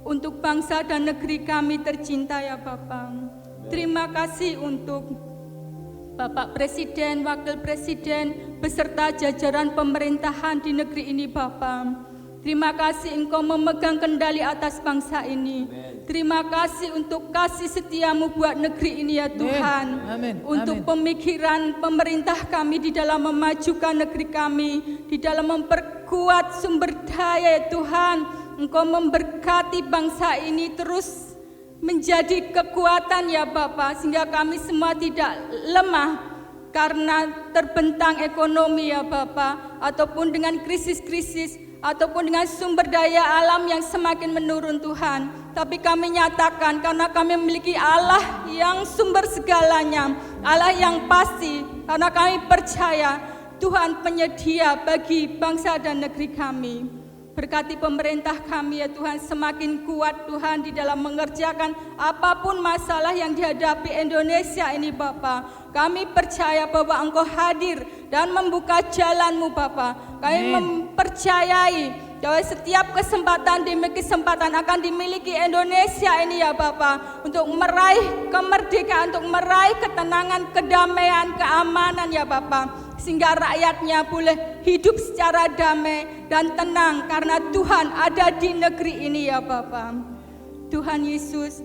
untuk bangsa dan negeri kami tercinta ya Bapa. Terima kasih untuk Bapak Presiden, Wakil Presiden, beserta jajaran pemerintahan di negeri ini Bapa. Terima kasih Engkau memegang kendali atas bangsa ini. Terima kasih untuk kasih setia-Mu buat negeri ini ya Tuhan. Amin. Untuk pemikiran pemerintah kami di dalam memajukan negeri kami, di dalam memperkuat sumber daya ya Tuhan. Engkau memberkati bangsa ini terus menjadi kekuatan ya Bapa, sehingga kami semua tidak lemah karena terbentang ekonomi ya Bapa, ataupun dengan krisis-krisis, ataupun dengan sumber daya alam yang semakin menurun Tuhan. Tapi kami nyatakan, karena kami memiliki Allah yang sumber segalanya, Allah yang pasti, karena kami percaya Tuhan penyedia bagi bangsa dan negeri kami. Berkati pemerintah kami ya Tuhan, semakin kuat Tuhan di dalam mengerjakan apapun masalah yang dihadapi Indonesia ini Bapa. Kami percaya bahwa Engkau hadir dan membuka jalan-Mu Bapa. Kami mempercayai bahwa setiap kesempatan demi kesempatan akan dimiliki Indonesia ini ya Bapa, untuk meraih kemerdekaan, untuk meraih ketenangan, kedamaian, keamanan ya Bapa, sehingga rakyatnya boleh hidup secara damai dan tenang karena Tuhan ada di negeri ini ya Bapa. Tuhan Yesus,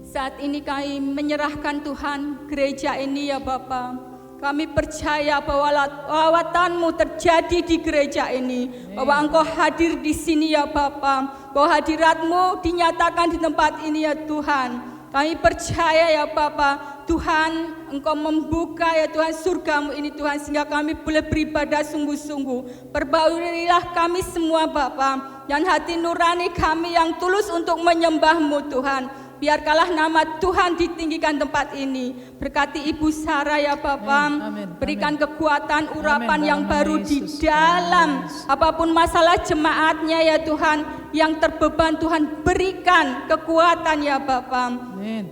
saat ini kami menyerahkan Tuhan gereja ini ya Bapa. Kami percaya bahwa lawatan-Mu terjadi di gereja ini, bahwa Engkau hadir di sini ya Bapa, bahwa hadirat-Mu dinyatakan di tempat ini ya Tuhan. Kami percaya ya Bapa, Tuhan Engkau membuka ya Tuhan surga-Mu ini Tuhan, sehingga kami boleh beribadah sungguh-sungguh. Perbaharunilah kami semua Bapa, dan hati nurani kami yang tulus untuk menyembah-Mu Tuhan. Biarkanlah nama Tuhan ditinggikan tempat ini. Berkati Ibu Sarah ya Bapa, berikan kekuatan, urapan yang baru di dalam apapun masalah jemaatnya ya Tuhan, yang terbeban Tuhan berikan kekuatan ya Bapa.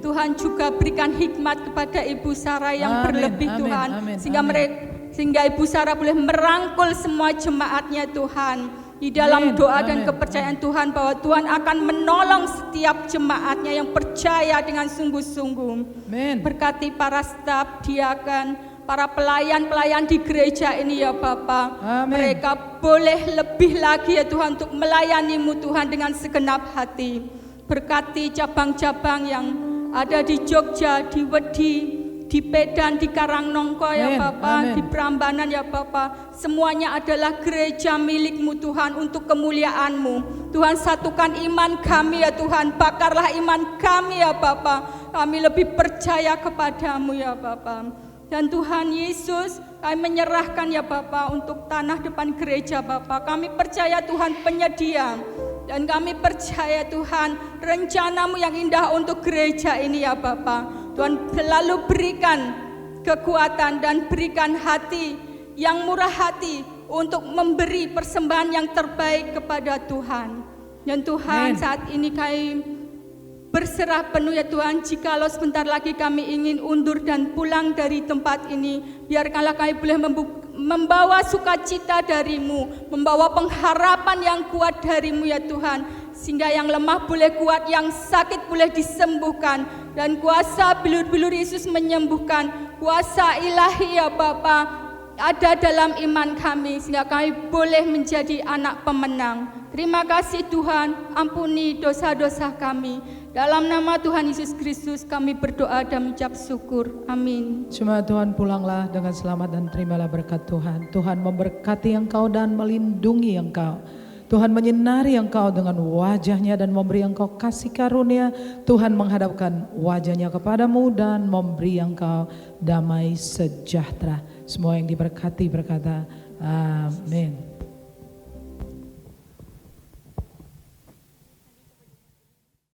Tuhan juga berikan hikmat kepada Ibu Sarah yang berlebih Tuhan, sehingga Ibu Sarah boleh merangkul semua jemaatnya Tuhan di dalam doa dan kepercayaan Tuhan, bahwa Tuhan akan menolong setiap jemaatnya yang percaya dengan sungguh-sungguh. Berkati para staf, diakan, para pelayan-pelayan di gereja ini ya Bapa. Mereka boleh lebih lagi ya Tuhan untuk melayani-Mu Tuhan dengan segenap hati. Berkati cabang-cabang yang ada di Jogja, di Wedi, di Pedan, di Karangnongko ya Bapa, di Prambanan ya Bapa. Semuanya adalah gereja milik-Mu Tuhan untuk kemuliaan-Mu. Tuhan, satukan iman kami ya Tuhan, bakarlah iman kami ya Bapa. Kami lebih percaya kepada-Mu ya Bapa. Dan Tuhan Yesus, kami menyerahkan ya Bapa untuk tanah depan gereja Bapa. Kami percaya Tuhan penyedia, dan kami percaya Tuhan rencana-Mu yang indah untuk gereja ini ya Bapa. Tuhan selalu berikan kekuatan dan berikan hati yang murah hati untuk memberi persembahan yang terbaik kepada Tuhan. Dan Tuhan, saat ini kami berserah penuh ya Tuhan, jikalau sebentar lagi kami ingin undur dan pulang dari tempat ini, biarkanlah kami boleh membawa sukacita dari-Mu, membawa pengharapan yang kuat dari-Mu ya Tuhan, sehingga yang lemah boleh kuat, yang sakit boleh disembuhkan, dan kuasa bilur-bilur Yesus menyembuhkan. Kuasa ilahi ya Bapa ada dalam iman kami, sehingga kami boleh menjadi anak pemenang. Terima kasih Tuhan, ampuni dosa-dosa kami. Dalam nama Tuhan Yesus Kristus kami berdoa dan mengucap syukur. Amin. Jemaat Tuhan, pulanglah dengan selamat dan terimalah berkat Tuhan. Tuhan memberkati engkau dan melindungi engkau. Tuhan menyinari engkau dengan wajahnya dan memberi engkau kasih karunia. Tuhan menghadapkan wajahnya kepadamu dan memberi engkau damai sejahtera. Semua yang diberkati berkata amin.